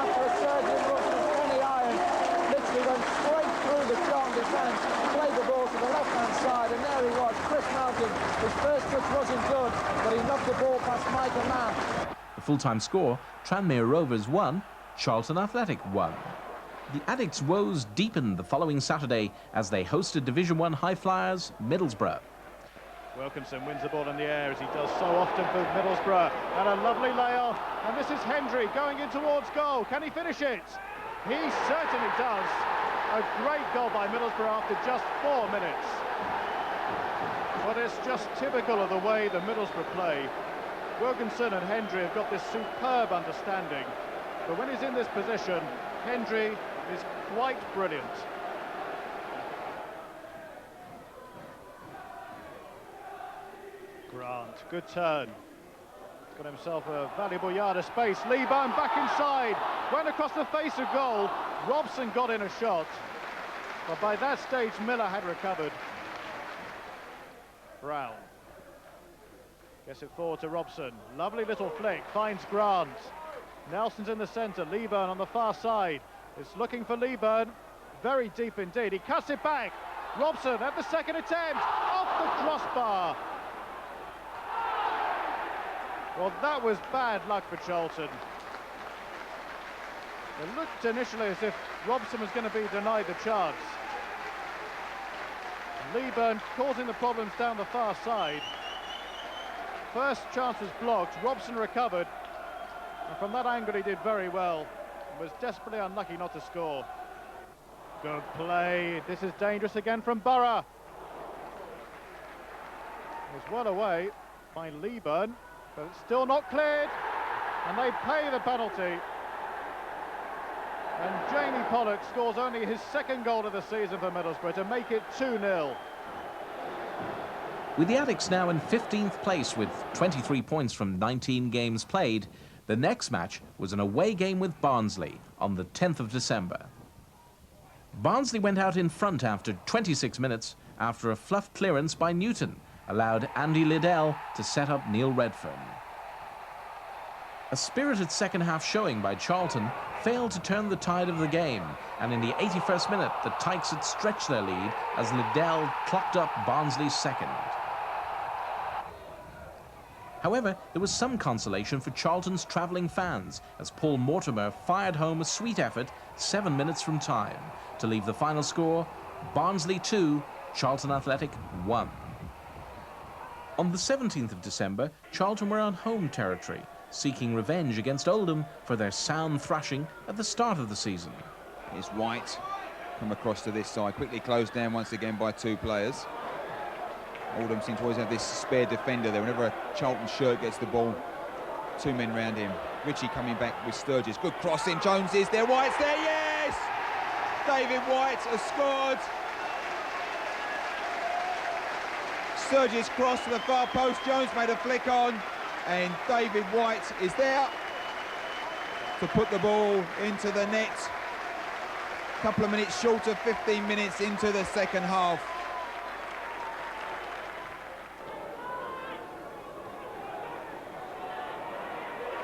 after a surging rush from Kenny Irons. Literally went straight through the Charlton defence, played the ball to the left-hand side, and there he was, Chris Malkin. His first touch wasn't good, but he knocked the ball past Michael Mann. The full-time score, Tranmere Rovers 1, Charlton Athletic 1. The Addicts' woes deepened the following Saturday as they hosted Division 1 high flyers Middlesbrough. Wilkinson wins the ball in the air as he does so often for Middlesbrough. And a lovely layoff. And this is Hendry going in towards goal. Can he finish it? He certainly does. A great goal by Middlesbrough after just 4 minutes. But it's just typical of the way the Middlesbrough play. Wilkinson and Hendry have got this superb understanding. But when he's in this position, Hendry is quite brilliant. Grant, good turn. Got himself a valuable yard of space. Lee Byrne back inside. Went across the face of goal. Robson got in a shot. But by that stage, Miller had recovered. Brown. Gets it forward to Robson. Lovely little flick. Finds Grant. Nelson's in the centre. Lee Byrne on the far side. It's looking for Lee Byrne. Very deep indeed. He cuts it back. Robson at the second attempt. Off the crossbar. Well, that was bad luck for Charlton. It looked initially as if Robson was going to be denied the chance. Lee Byrne causing the problems down the far side. First chance was blocked. Robson recovered. And from that angle he did very well. Was desperately unlucky not to score. Good play. This is dangerous again from Borough. It was well away by Lee Byrne. But it's still not cleared, and they pay the penalty. And Jamie Pollock scores only his second goal of the season for Middlesbrough to make it 2-0. With the Addicts now in 15th place with 23 points from 19 games played, the next match was an away game with Barnsley on the 10th of December. Barnsley went out in front after 26 minutes after a fluff clearance by Newton allowed Andy Liddell to set up Neil Redfern. A spirited second-half showing by Charlton failed to turn the tide of the game, and in the 81st minute, the Tykes had stretched their lead as Liddell clocked up Barnsley's second. However, there was some consolation for Charlton's travelling fans as Paul Mortimer fired home a sweet effort 7 minutes from time to leave the final score Barnsley 2, Charlton Athletic 1. On the 17th of December, Charlton were on home territory, seeking revenge against Oldham for their sound thrashing at the start of the season. Here's White, come across to this side, quickly closed down once again by 2 players. Oldham seem to always have this spare defender there. Whenever a Charlton shirt gets the ball, 2 men round him. Ritchie coming back with Sturgis. Good crossing, Jones is there, White's there, yes! David White has scored. Sturgis cross to the far post, Jones made a flick on, and David White is there to put the ball into the net. A couple of minutes short of 15 minutes into the second half.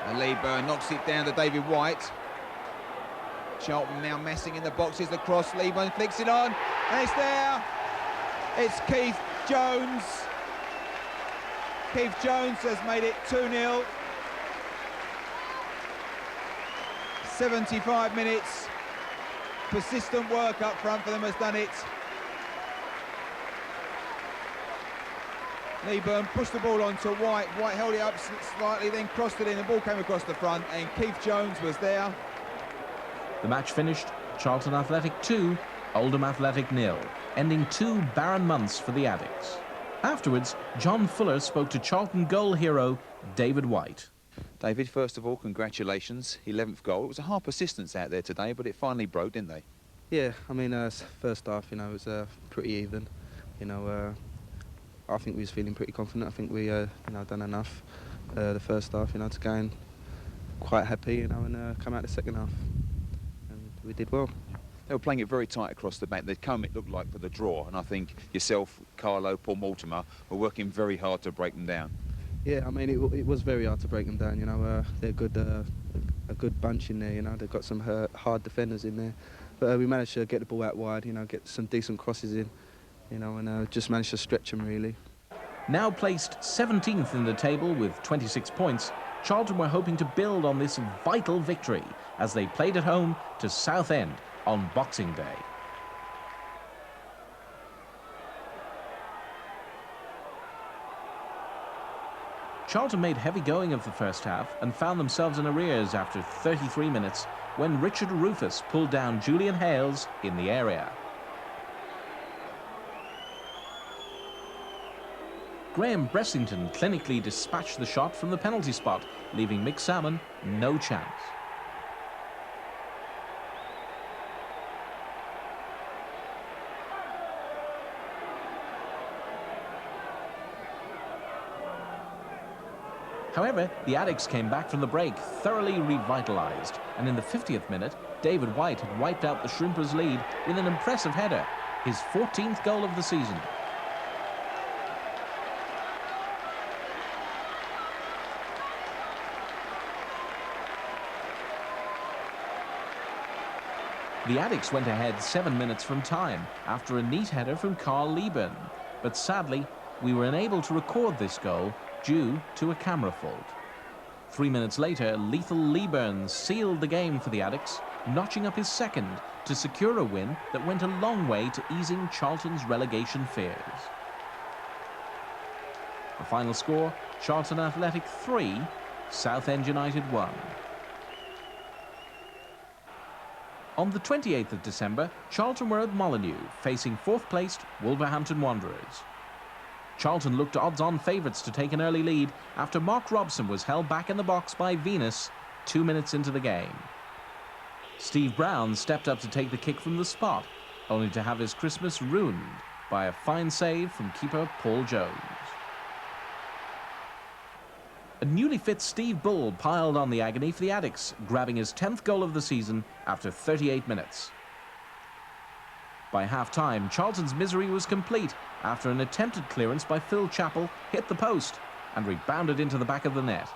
And Lee Byrne knocks it down to David White. Charlton now messing in the boxes, the cross, Lee Byrne flicks it on, and it's there. It's Keith Jones Keith Jones has made it 2-0. 75 minutes. Persistent work up front for them has done it. Leeburn pushed the ball onto White. White held it up slightly, then crossed it in. The ball came across the front, and Keith Jones was there. The match finished Charlton Athletic 2, Oldham Athletic 0, ending 2 barren months for the Addicts. Afterwards, John Fuller spoke to Charlton goal hero David White. David, first of all, congratulations. 11th goal. It was a hard persistence out there today, but it finally broke, didn't they? Yeah, I mean, first half, you know, it was pretty even. You know, I think we was feeling pretty confident. I think we, you know, done enough the first half, you know, to go in quite happy, you know, and come out the second half. And we did well. They were playing it very tight across the back. They'd come, it looked like, for the draw. And I think yourself, Carlo, Paul Mortimer were working very hard to break them down. Yeah, I mean, it was very hard to break them down, you know. They're a good bunch in there, you know. They've got some hard defenders in there. But we managed to get the ball out wide, you know, get some decent crosses in, you know, and just managed to stretch them, really. Now placed 17th in the table with 26 points, Charlton were hoping to build on this vital victory as they played at home to Southend on Boxing Day. Charlton made heavy going of the first half and found themselves in arrears after 33 minutes when Richard Rufus pulled down Julian Hales in the area. Graham Bressington clinically dispatched the shot from the penalty spot, leaving Mick Salmon no chance. However, the Addicts came back from the break thoroughly revitalised, and in the 50th minute, David White had wiped out the Shrimpers' lead with an impressive header, his 14th goal of the season. The Addicts went ahead 7 minutes from time after a neat header from Carl Leeburn, but sadly, we were unable to record this goal due to a camera fault. 3 minutes later, lethal Leeburn sealed the game for the Addicts, notching up his second to secure a win that went a long way to easing Charlton's relegation fears. The final score, Charlton Athletic 3, Southend United 1. On the 28th of December, Charlton were at Molineux, facing fourth-placed Wolverhampton Wanderers. Charlton looked odds-on favourites to take an early lead after Mark Robson was held back in the box by Venus 2 minutes into the game. Steve Brown stepped up to take the kick from the spot, only to have his Christmas ruined by a fine save from keeper Paul Jones. A newly fit Steve Bull piled on the agony for the Addicts, grabbing his 10th goal of the season after 38 minutes. By half-time, Charlton's misery was complete after an attempted clearance by Phil Chappell hit the post and rebounded into the back of the net.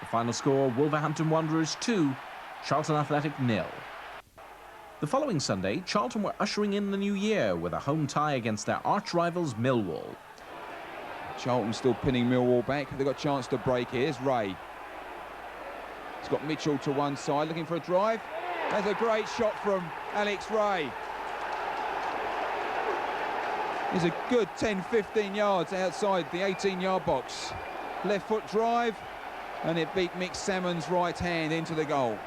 The final score, Wolverhampton Wanderers 2, Charlton Athletic 0. The following Sunday, Charlton were ushering in the new year with a home tie against their arch-rivals Millwall. Charlton still pinning Millwall back. They've got a chance to break here. Here's Ray. He's got Mitchell to one side, looking for a drive. That's a great shot from Alex Ray. He's a good 10-15 yards outside the 18-yard box. Left foot drive, and it beat Mick Salmon's right hand into the goal.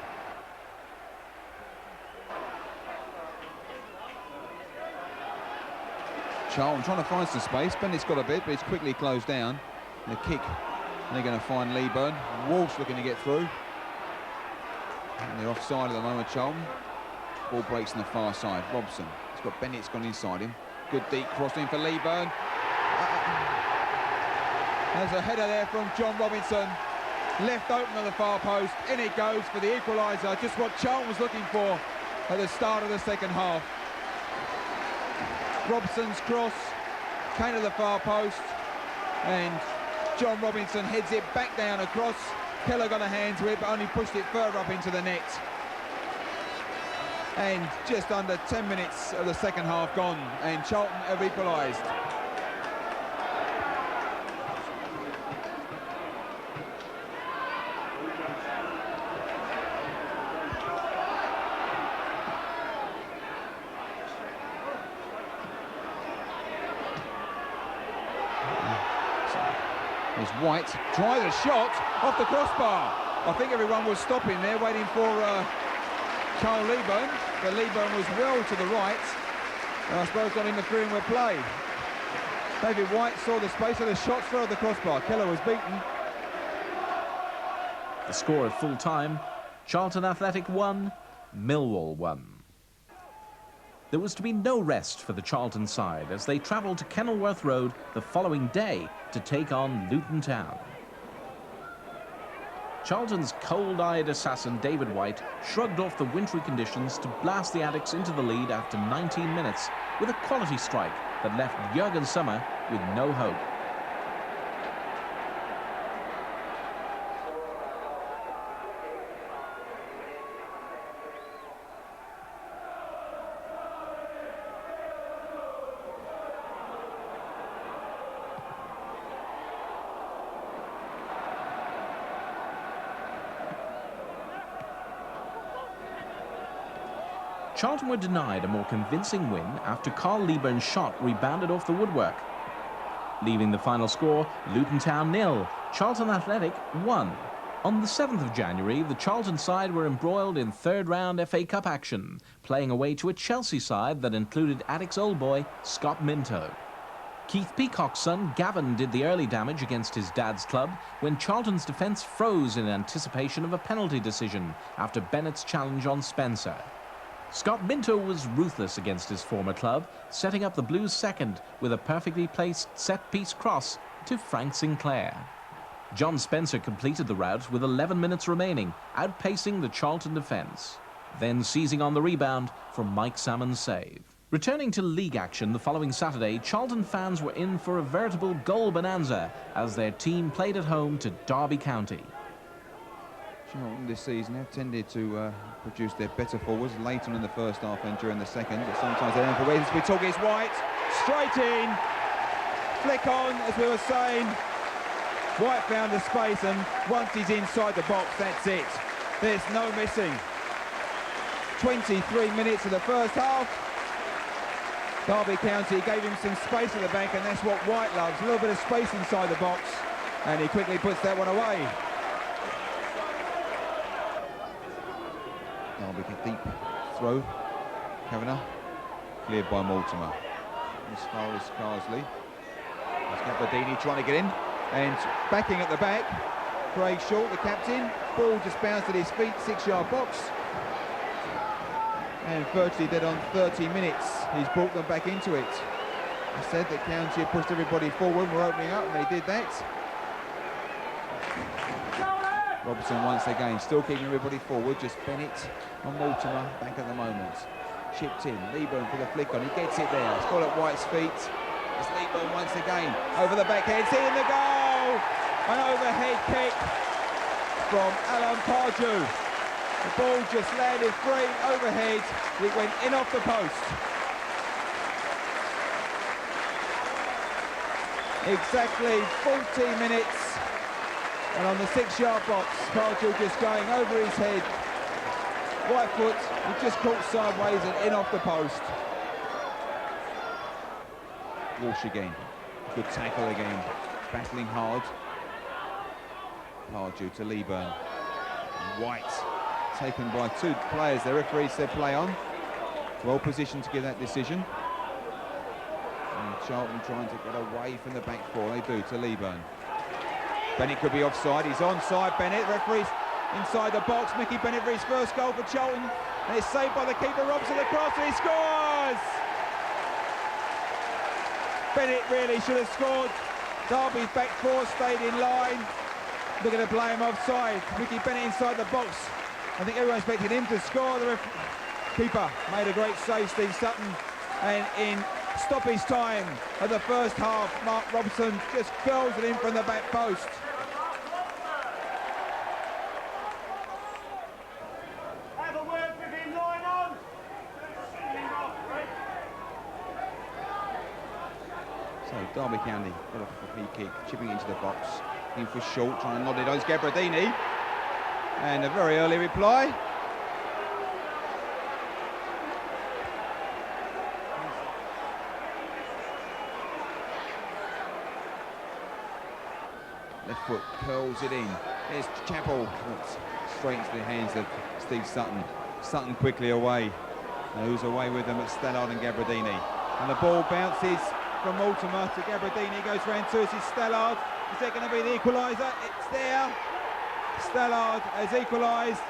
Charlton trying to find some space. Bennett's got a bit, but it's quickly closed down. And the kick, and they're going to find Leeburn. Walsh looking to get through. And they're offside at the moment, Charlton. Ball breaks on the far side. Robson. He's got Bennett's gone inside him. Good deep crossing for Leeburn. There's a header there from John Robinson. Left open on the far post. In it goes for the equaliser. Just what Charlton was looking for at the start of the second half. Robson's cross came to the far post, and John Robinson heads it back down across. Keller got a hand to it, but only pushed it further up into the net. And just under 10 minutes of the second half gone, and Charlton have equalised. There's White, tries a shot off the crossbar. I think everyone was stopping there, waiting for Charles Leeburn, but Leeburn was well to the right, and I suppose not interfering with play. David White saw the space of the shots through the crossbar. Keller was beaten. The score at full time, Charlton Athletic 1, Millwall 1. There was to be no rest for the Charlton side as they travelled to Kenilworth Road the following day to take on Luton Town. Charlton's cold-eyed assassin David White shrugged off the wintry conditions to blast the Addicts into the lead after 19 minutes with a quality strike that left Jurgen Sommer with no hope. Charlton were denied a more convincing win after Carl Leeburn's shot rebounded off the woodwork. Leaving the final score, Luton Town 0, Charlton Athletic 1. On the 7th of January, the Charlton side were embroiled in third-round FA Cup action, playing away to a Chelsea side that included Addicts old boy Scott Minto. Keith Peacock's son Gavin did the early damage against his dad's club when Charlton's defence froze in anticipation of a penalty decision after Bennett's challenge on Spencer. Scott Minto was ruthless against his former club, setting up the Blues second with a perfectly placed set-piece cross to Frank Sinclair. John Spencer completed the rout with 11 minutes remaining, outpacing the Charlton defence, then seizing on the rebound for Mike Salmon's save. Returning to league action the following Saturday, Charlton fans were in for a veritable goal bonanza as their team played at home to Derby County. Charlton this season have tended to produce their better forwards later on in the first half and during the second, but sometimes they're in for reasons. We talk, it's White, straight in, flick on, as we were saying. White found the space, and once he's inside the box, that's it. There's no missing. 23 minutes of the first half. Derby County gave him some space at the back, and that's what White loves, a little bit of space inside the box, and he quickly puts that one away. Derby a deep throw. Kavanagh cleared by Mortimer. As far as Carsley. It's Gabardini trying to get in, and backing at the back. Craig Short, the captain. Ball just bounced at his feet, 6-yard box. And virtually dead on 30 minutes. He's brought them back into it. I said that County had pushed everybody forward. We're opening up, and they did that. Robertson once again still keeping everybody forward, just Bennett and Mortimer back at the moment. Chipped in, Leeburn for the flick on, he gets it there, it's got at White's feet. It's Leeburn once again, over the back head, in the goal! An overhead kick from Alan Pardew. The ball just landed free overhead, it went in off the post. Exactly 14 minutes. And on the 6-yard box, Pardew just going over his head. Whitefoot, he just caught sideways and in off the post. Walsh again, good tackle again, battling hard. Pardew to Leeburn. White, taken by 2 players, the referee said play on. Well positioned to give that decision. And Charlton trying to get away from the back four, they do, to Leeburn. Bennett could be offside, he's onside, Bennett, referee's inside the box, Mickey Bennett for his first goal for Charlton, and it's saved by the keeper, Robson across, and he scores! Bennett really should have scored. Derby's back four stayed in line. They're going to play him offside. Mickey Bennett inside the box. I think everyone expected him to score. The keeper made a great save, Steve Sutton, and in stoppage time of the first half, Mark Robson just curls it in from the back post. Have a word with him, line on. So Derby County got off a free kick, chipping into the box, in for Short, trying to nod it on Gabardini, and a very early reply. Left foot curls it in. There's Chappell. That's straight into the hands of Steve Sutton. Sutton quickly away. Who's away with them at Stallard and Gabardini. And the ball bounces from Mortimer to Gabardini. Goes round to us. It's Stallard. Is that going to be the equaliser? It's there. Stallard has equalised.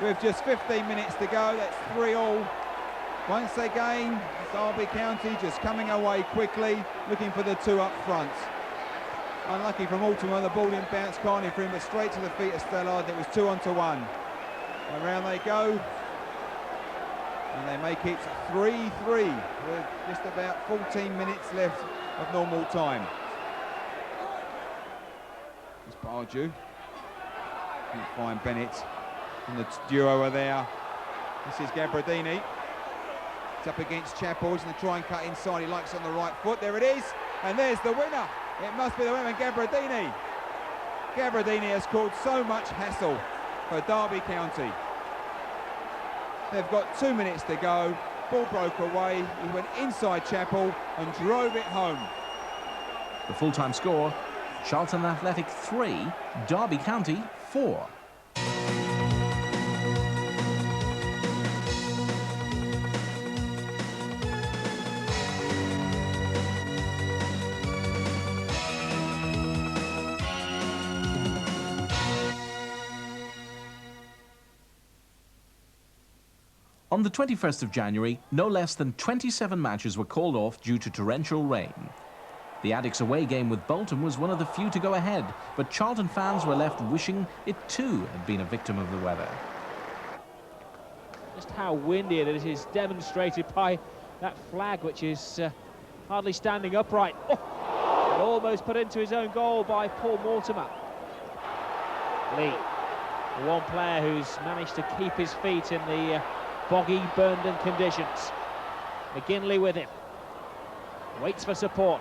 With just 15 minutes to go, that's 3-all. Once again, Derby County just coming away quickly, looking for the two up front. Unlucky from Mortimer, the ball didn't bounce kindly for him, but straight to the feet of Stallard. It was 2-on-1. Around they go, and they make it 3-3 with just about 14 minutes left of normal time. It's Bardew. Can't find Bennett. And the duo are there. This is Gabardini. It's up against Chappell. He's going to try and cut inside. He likes it on the right foot. There it is. And there's the winner. It must be the winner, Gabardini. Gabardini has caused so much hassle for Derby County. They've got 2 minutes to go. Ball broke away. He went inside Chappell and drove it home. The full-time score, Charlton Athletic 3, Derby County 4. On the 21st of January, no less than 27 matches were called off due to torrential rain. The Addicks away game with Bolton was one of the few to go ahead, but Charlton fans were left wishing it too had been a victim of the weather. Just how windy it is demonstrated by that flag, which is hardly standing upright. Oh, almost put into his own goal by Paul Mortimer. Lee, the one player who's managed to keep his feet in the boggy Burnden conditions. McGinley with him. Waits for support.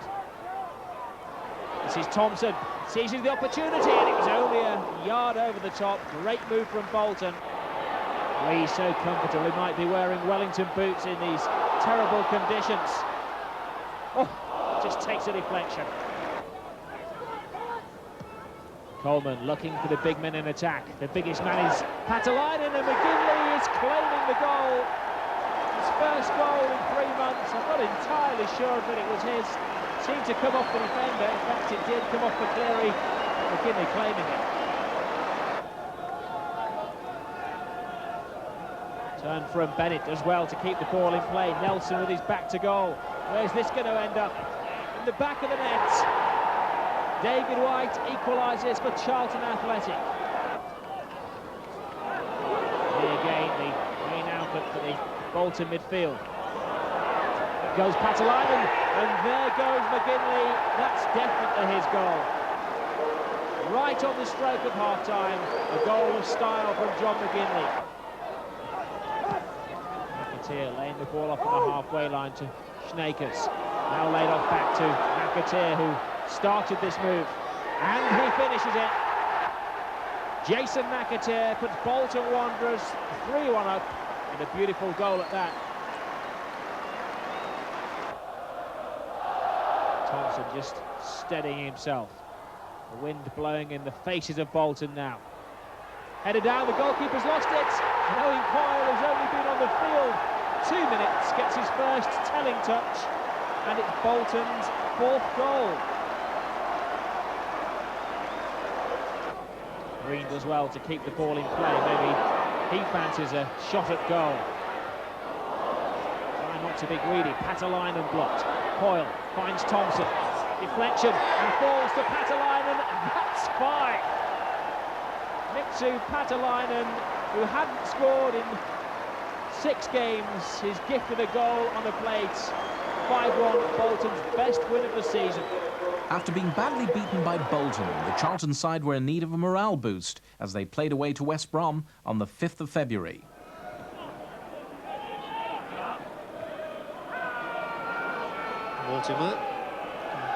This is Thompson. Seizes the opportunity, and it was only a yard over the top. Great move from Bolton. Lee so comfortable. He might be wearing Wellington boots in these terrible conditions. Oh, just takes a deflection. Coleman looking for the big men in attack. The biggest man is Patalainen, and McGinley is claiming the goal. His first goal in 3 months. I'm not entirely sure that it was his. It seemed to come off the defender. In fact, it did come off for Cleary. McGinley claiming it. Turn from Bennett as well to keep the ball in play. Nelson with his back to goal. Where's this going to end up? In the back of the net. David White equalises for Charlton Athletic. Here again, the main outlet for the Bolton midfield. It goes Patalainen, and there goes McGinley. That's definitely his goal. Right on the stroke of half-time, a goal of style from John McGinley. McAteer laying the ball off on the halfway line to Schneekers. Now laid off back to McAteer, who started this move, and he finishes it. Jason McAteer puts Bolton Wanderers 3-1 up, and a beautiful goal at that. Thompson just steadying himself. The wind blowing in the faces of Bolton now. Headed down, the goalkeeper's lost it. Owen Coyle has only been on the field 2 minutes, gets his first telling touch, and it's Bolton's 4th goal. Green does well to keep the ball in play. Maybe he fancies a shot at goal. Try not to be greedy. Patalainen blocked. Coyle finds Thompson. Deflection and falls to Patalainen. That's fine. Mixu Patalainen, who hadn't scored in 6 games, is gifted a goal on the plate. 5-1, Bolton's best win of the season. After being badly beaten by Bolton, the Charlton side were in need of a morale boost as they played away to West Brom on the 5th of February. Mortimer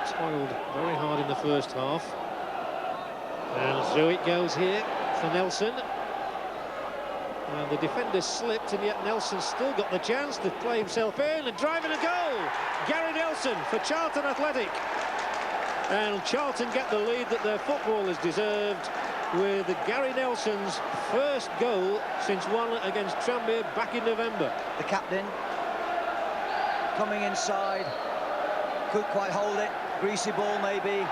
toiled very hard in the first half. And through it goes here for Nelson. And the defender slipped, and yet Nelson still got the chance to play himself in and driving a goal. Gary Nelson for Charlton Athletic. And Charlton get the lead that their footballers deserved with Gary Nelson's first goal since one against Tranmere back in November. The captain coming inside, couldn't quite hold it, greasy ball maybe,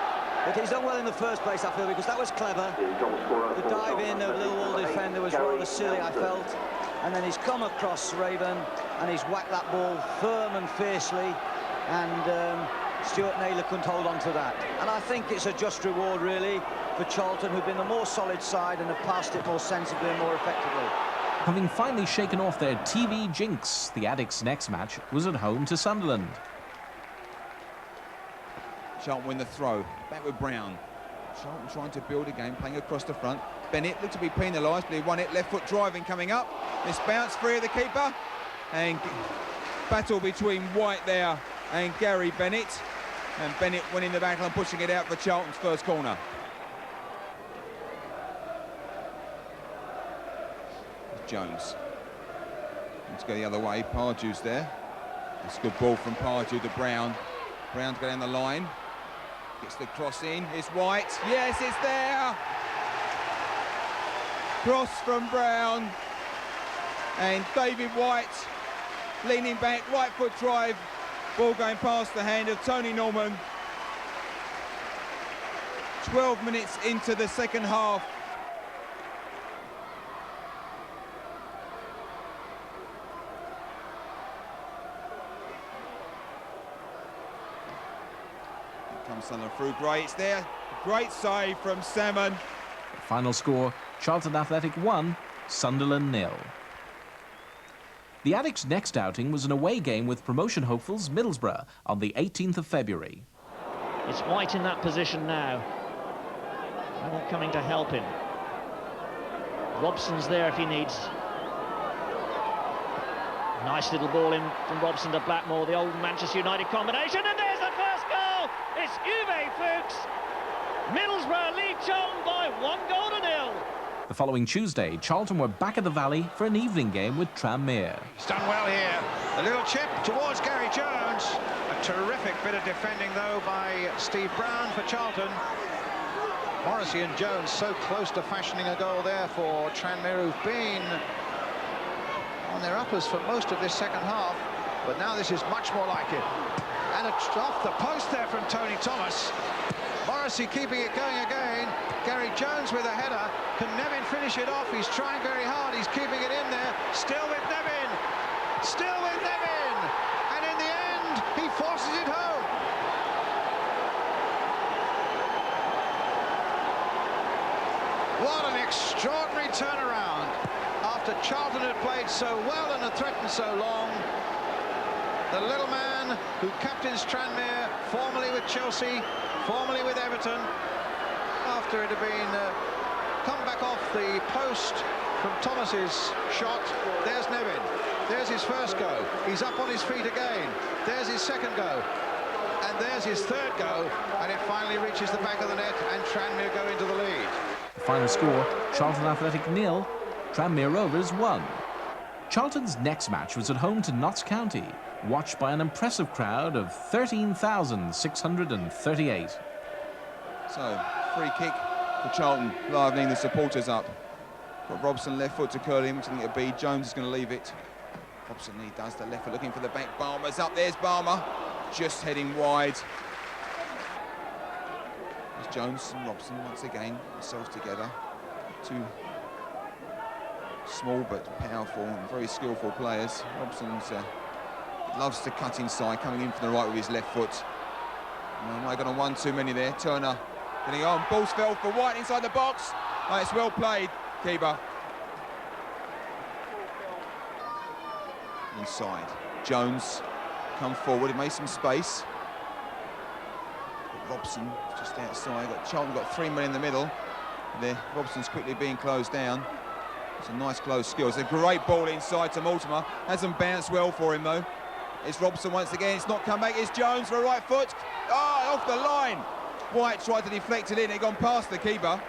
but he's done well in the first place, I feel, because that was clever. The dive in of the Millwall defender was rather silly, I felt, and then he's come across Raven and he's whacked that ball firm and fiercely, and Stuart Naylor couldn't hold on to that. And I think it's a just reward, really, for Charlton, who've been the more solid side and have passed it more sensibly and more effectively. Having finally shaken off their TV jinx, the Addicts' next match was at home to Sunderland. Charlton win the throw, back with Brown. Charlton trying to build a game, playing across the front. Bennett looked to be penalised, but he won it. Left foot driving coming up. This bounce free of the keeper. And battle between White there and Gary Bennett. And Bennett winning the battle and pushing it out for Charlton's first corner. Jones. Let's go the other way. Pardew's there. It's a good ball from Pardew to Brown. Brown to go down the line. Gets the cross in. It's White. Yes, it's there. Cross from Brown. And David White leaning back, right foot drive. Ball going past the hand of Tony Norman. 12 minutes into the second half. Comes Sunderland through, great, it's there. Great save from Salmon. Final score, Charlton Athletic 1, Sunderland 0. The Addicts' next outing was an away game with promotion hopefuls Middlesbrough on the 18th of February. It's White in that position now. All coming to help him. Robson's there if he needs. Nice little ball in from Robson to Blackmore, the old Manchester United combination, and there's the first goal! It's Uwe Fuchs. Middlesbrough lead Charlton by 1-0. The following Tuesday, Charlton were back at the Valley for an evening game with Tranmere. He's done well here. A little chip towards Gary Jones. A terrific bit of defending, though, by Steve Brown for Charlton. Morrissey and Jones so close to fashioning a goal there for Tranmere, who've been on their uppers for most of this second half. But now this is much more like it. And off the post there from Tony Thomas. Morrissey keeping it going again. Gary Jones with a header. Can Nevin finish it off? He's trying very hard. He's keeping it in there. Still with Nevin. Still with Nevin. And in the end, he forces it home. What an extraordinary turnaround. After Charlton had played so well and had threatened so long, the little man who captains Tranmere, formerly with Chelsea, formerly with Everton, after it had been come back off the post from Thomas's shot. There's Nevin. There's his first go. He's up on his feet again. There's his second go. And there's his third go. And it finally reaches the back of the net, and Tranmere go into the lead. The final score, Charlton Athletic 0, Tranmere Rovers 1. Charlton's next match was at home to Notts County, watched by an impressive crowd of 13,638. So, free kick for Charlton, livening the supporters up. Got Robson left foot to curl in, which I think it'll be. Jones is going to leave it. Robson, he does the left foot, looking for the back. Balmer's up, there's Balmer, just heading wide. There's Jones and Robson once again, themselves together. Two small but powerful and very skillful players. Robson's loves to cut inside, coming in from the right with his left foot. No, I got on one too many there. Turner getting on. Ball's fell for White inside the box. Oh, it's well played, keeper. Inside. Jones come forward. He made some space. But Robson just outside. Charlton got 3 men in the middle. There, Robson's quickly being closed down. It's a nice close skill. It's a great ball inside to Mortimer. Hasn't bounced well for him though. It's Robson once again. It's not come back. It's Jones for a right foot. Oh, off the line. White tried to deflect it in. It gone past the keeper.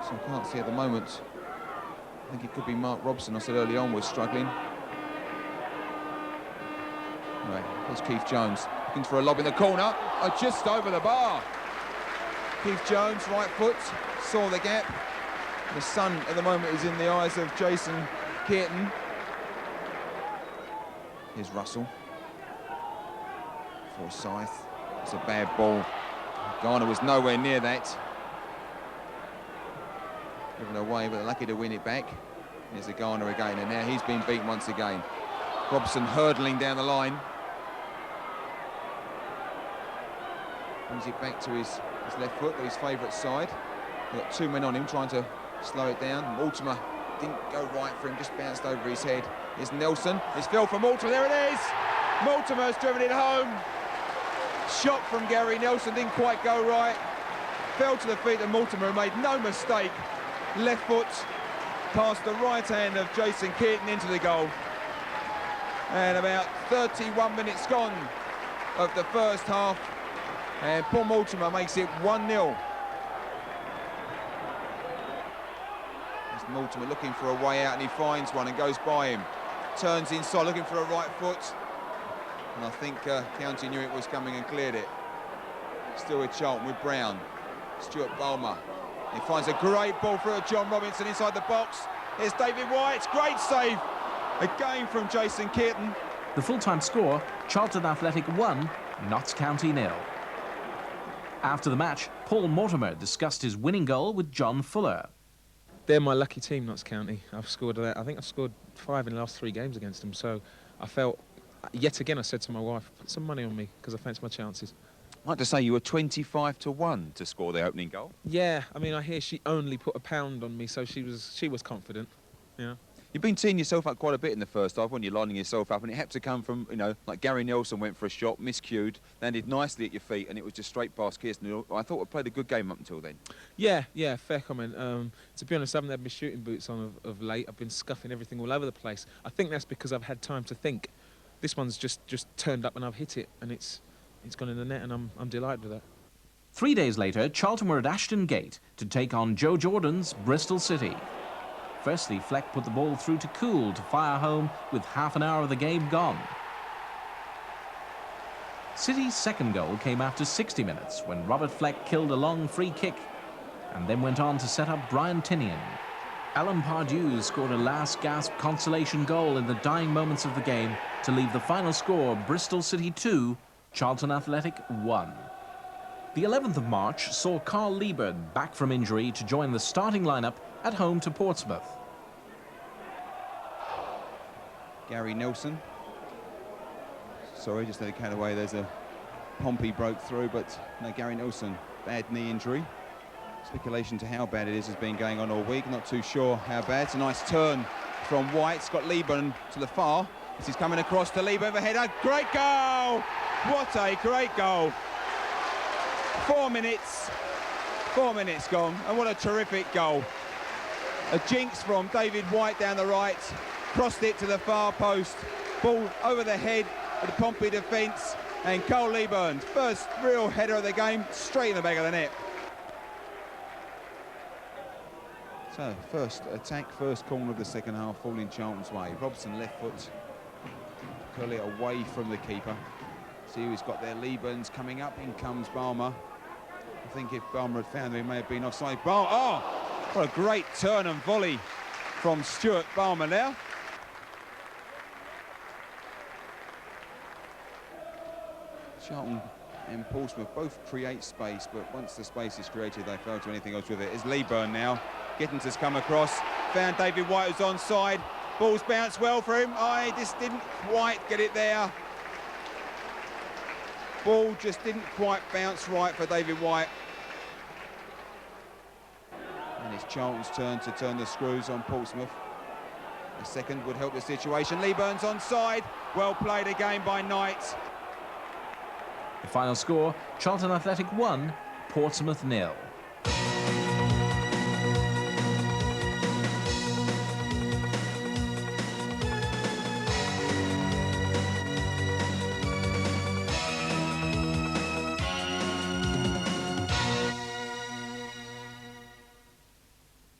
So I can't see at the moment. I think it could be Mark Robson. I said early on was struggling. Right, there's Keith Jones looking for a lob in the corner, just over the bar. Keith Jones, right foot, saw the gap. The sun at the moment is in the eyes of Jason Kearton. Here's Russell. Forsyth. It's a bad ball. Garner was nowhere near that. Given away, but they're lucky to win it back. Here's the Garner again, and now he's been beaten once again. Robson hurdling down the line. Brings it back to his left foot, his favourite side. They've got two men on him trying to slow it down. Mortimer didn't go right for him, just bounced over his head. Here's Nelson. It's Phil from Mortimer. There it is! Mortimer's driven it home. Shot from Gary Nelson, didn't quite go right. Fell to the feet of Mortimer, made no mistake. Left foot past the right hand of Jason Kearton into the goal. And about 31 minutes gone of the first half. And Paul Mortimer makes it 1-0. There's Mortimer looking for a way out, and he finds one and goes by him. Turns inside, looking for a right foot. And I think County knew it was coming and cleared it. Still with Charlton, with Brown. Stuart Balmer. He finds a great ball through John Robinson inside the box. Here's David White, great save. Again from Jason Kearton. The full-time score, Charlton Athletic 1, Notts County 0. After the match, Paul Mortimer discussed his winning goal with John Fuller. They're my lucky team, Notts County. I think I've scored 5 in the last 3 games against them, so I felt, yet again I said to my wife, put some money on me, because I fancy my chances. I'd like to say you were 25 to 1 to score the opening goal. Yeah, I mean, I hear she only put £1 on me, so she was confident, yeah. You've been teeing yourself up quite a bit in the first half when you're lining yourself up, and it had to come from, you know, like Gary Nelson went for a shot, miscued, landed nicely at your feet, and it was just straight past Kirsten. I thought I played a good game up until then. Yeah, fair comment. To be honest, I haven't had my shooting boots on of late. I've been scuffing everything all over the place. I think that's because I've had time to think. This one's just turned up and I've hit it, and it's gone in the net, and I'm delighted with that. 3 days later, Charlton were at Ashton Gate to take on Joe Jordan's Bristol City. Firstly, Fleck put the ball through to Cool to fire home with half an hour of the game gone. City's second goal came after 60 minutes when Robert Fleck killed a long free kick and then went on to set up Brian Tinian. Alan Pardew scored a last-gasp consolation goal in the dying moments of the game to leave the final score Bristol City 2, Charlton Athletic 1. The 11th of March saw Carl Lieburn back from injury to join the starting lineup at home to Portsmouth. Gary Nelson. Sorry, just let it cut away. There's a Pompey broke through, but no, Gary Nelson, bad knee injury. Speculation to how bad it is has been going on all week. Not too sure how bad. It's a nice turn from White. It's got Lieburn to the far. This is coming across to Lieburn for header. Great goal! What a great goal. 4 minutes gone, and what a terrific goal. A jinx from David White down the right, crossed it to the far post, ball over the head of the Pompey defence, and Cole Lieburn's first real header of the game, straight in the back of the net. So, first attack, first corner of the second half, falling Charlton's way. Robson left foot, curl it away from the keeper. See who's got there, Lieburn's coming up, in comes Balmer. I think if Balmer had found him, he may have been offside. Oh, what a great turn and volley from Stuart Balmer now. Charlton and Portsmouth both create space, but once the space is created, they fail to do anything else with it. It's Lieburn now. Gittins come across, found David White who's onside. Ball's bounced well for him. He just didn't quite get it there. Ball just didn't quite bounce right for David White. And it's Charlton's turn to turn the screws on Portsmouth. A second would help the situation. Lieburn's onside. Well played again by Knight. The final score, Charlton Athletic 1, Portsmouth 0.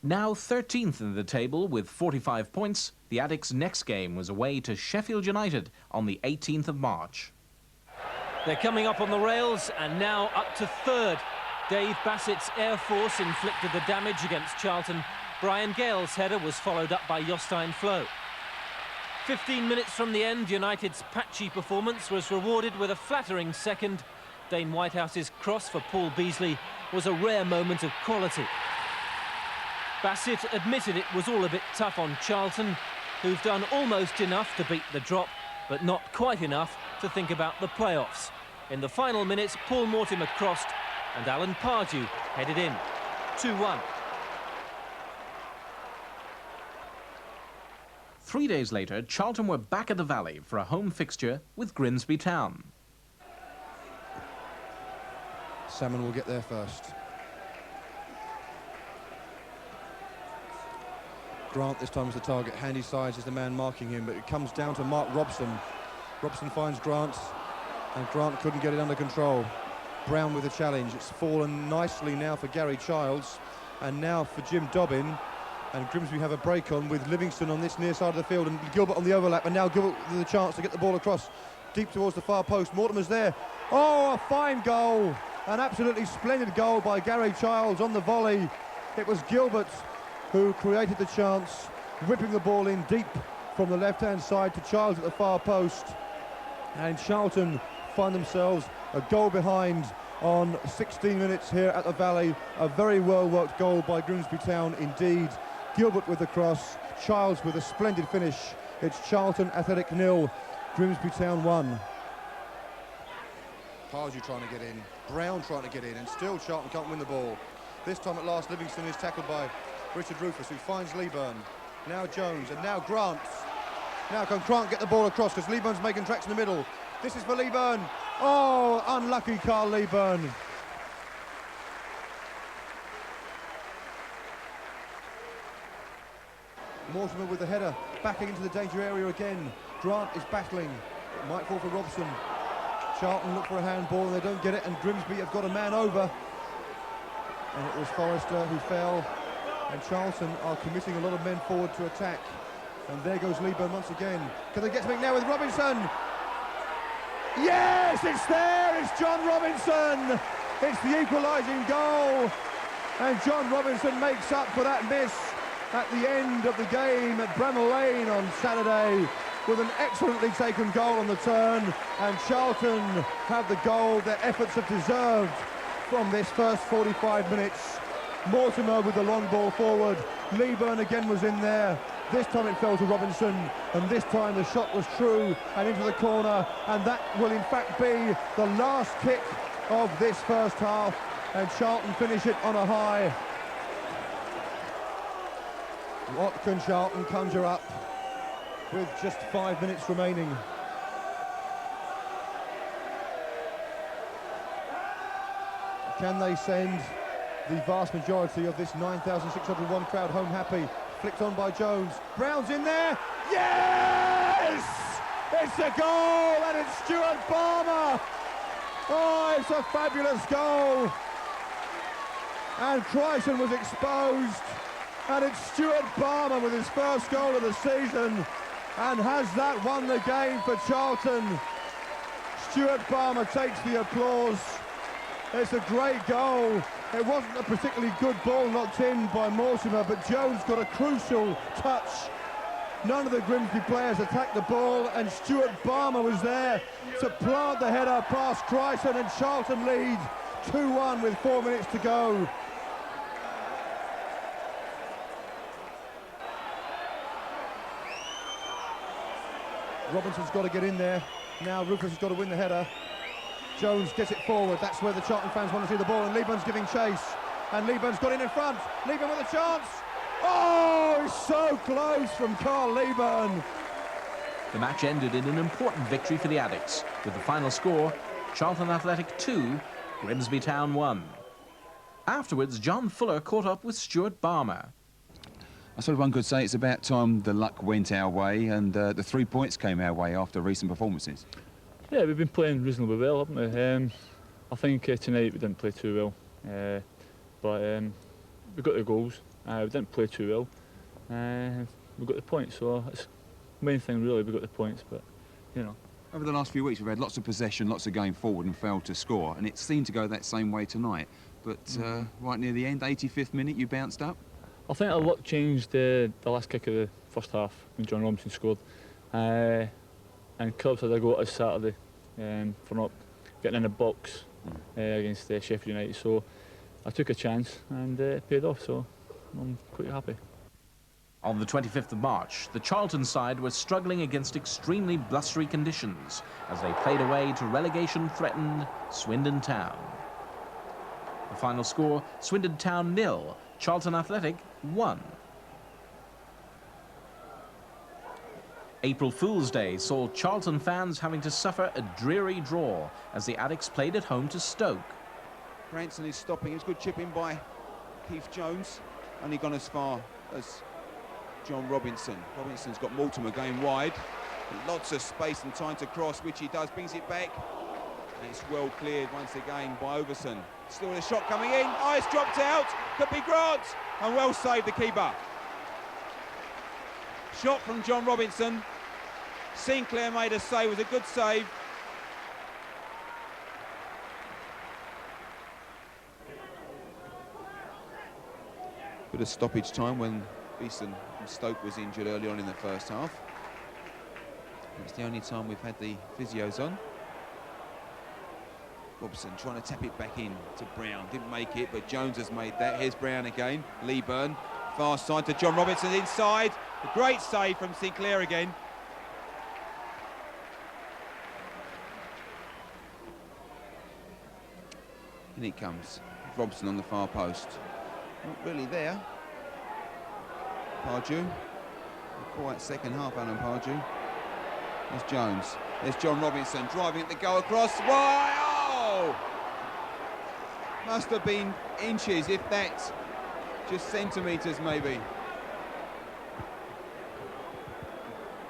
Now 13th in the table with 45 points, the Addicts' next game was away to Sheffield United on the 18th of March. They're coming up on the rails and now up to third. Dave Bassett's Air Force inflicted the damage against Charlton. Brian Gale's header was followed up by Jostein Flo. 15 minutes from the end, United's patchy performance was rewarded with a flattering second. Dane Whitehouse's cross for Paul Beasley was a rare moment of quality. Bassett admitted it was all a bit tough on Charlton, who've done almost enough to beat the drop, but not quite enough to think about the playoffs. In the final minutes, Paul Mortimer crossed and Alan Pardew headed in. 2-1. 3 days later, Charlton were back at the Valley for a home fixture with Grimsby Town. Salmon will get there first. Grant this time is the target. Handy Sides is the man marking him, but it comes down to Mark Robson. Robson finds Grant, and Grant couldn't get it under control. Brown with the challenge. It's fallen nicely now for Gary Childs, and now for Jim Dobbin. And Grimsby have a break on with Livingston on this near side of the field, and Gilbert on the overlap, and now Gilbert with the chance to get the ball across deep towards the far post. Mortimer's there. Oh, a fine goal. An absolutely splendid goal by Gary Childs on the volley. It was Gilbert who created the chance, whipping the ball in deep from the left-hand side to Childs at the far post. And Charlton find themselves a goal behind on 16 minutes here at the Valley. A very well-worked goal by Grimsby Town indeed. Gilbert with the cross, Childs with a splendid finish. It's Charlton Athletic 0, Grimsby Town 1. Pardew trying to get in, Brown trying to get in, and still Charlton can't win the ball. This time at last, Livingston is tackled by Richard Rufus, who finds Leeburn. Now Jones, and now Grant. Now can Grant get the ball across, because Leeburn's making tracks in the middle. This is for Leeburn. Oh, unlucky Carl Leeburn. Mortimer with the header, backing into the danger area again. Grant is battling. It might fall for Robson. Charlton look for a handball and they don't get it, and Grimsby have got a man over. And it was Forrester who fell, and Charlton are committing a lot of men forward to attack. And there goes Leeburn once again. Can they get something now with Robinson? Yes, it's there, it's John Robinson! It's the equalising goal, and John Robinson makes up for that miss at the end of the game at Bramall Lane on Saturday with an excellently taken goal on the turn, and Charlton have the goal their efforts have deserved from this first 45 minutes. Mortimer with the long ball forward. Leeburn again was in there. This time it fell to Robinson, and this time the shot was true and into the corner, and that will in fact be the last kick of this first half, and Charlton finish it on a high. What can Charlton conjure up with just 5 minutes remaining? Can they send the vast majority of this 9,601 crowd home happy? Flicked on by Jones. Brown's in there. Yes! It's a goal, and it's Stuart Balmer. Oh, it's a fabulous goal. And Crichton was exposed. And it's Stuart Balmer with his first goal of the season. And has that won the game for Charlton? Stuart Balmer takes the applause. It's a great goal. It wasn't a particularly good ball knocked in by Mortimer, but Jones got a crucial touch. None of the Grimsby players attacked the ball, and Stuart Balmer was there to plant the header past Crichton, and Charlton lead 2-1 with 4 minutes to go. Robinson's got to get in there. Now Rufus has got to win the header. Jones gets it forward. That's where the Charlton fans want to see the ball, and Leeburn's giving chase. And Leeburn's got in front. Leeburn with a chance. Oh, it's so close from Carl Leeburn. The match ended in an important victory for the Addicts, with the final score, Charlton Athletic 2, Grimsby Town 1. Afterwards, John Fuller caught up with Stuart Balmer. I suppose one could say it's about time the luck went our way and the 3 points came our way after recent performances. Yeah, we've been playing reasonably well, haven't we? I think tonight we didn't play too well, but we got the goals, We didn't play too well. We got the points, so it's the main thing really, we got the points, but, you know. Over the last few weeks, we've had lots of possession, lots of going forward and failed to score, and it seemed to go that same way tonight. But right near the end, 85th minute, you bounced up. I think a lot changed the last kick of the first half when John Robinson scored. And clubs had a go at us Saturday for not getting in the box against Sheffield United. So I took a chance and it paid off, so I'm quite happy. On the 25th of March, the Charlton side was struggling against extremely blustery conditions as they played away to relegation-threatened Swindon Town. The final score, Swindon Town 0, Charlton Athletic 1. April Fool's Day saw Charlton fans having to suffer a dreary draw as the Addicts played at home to Stoke. Branson is stopping. It's good chipping by Keith Jones. Only gone as far as John Robinson. Robinson's got Mortimer going wide. Lots of space and time to cross, which he does. Brings it back. And it's well cleared once again by Overson. Still a shot coming in. Oh, it's dropped out. Could be Grant. And well saved the keeper. Shot from John Robinson. Sinclair made a save. It was a good save. Bit of stoppage time when Beeson from Stoke was injured early on in the first half. It's the only time we've had the physios on. Robson trying to tap it back in to Brown. Didn't make it, but Jones has made that. Here's Brown again. Leeburn. Far side to John Robinson inside. A great save from Sinclair again. In it comes. Robson on the far post. Not really there. Pardew. Quiet second half, Alan Pardew. There's Jones. There's John Robinson driving at the goal across. Why? Oh! Must have been inches, if that. Just centimetres, maybe.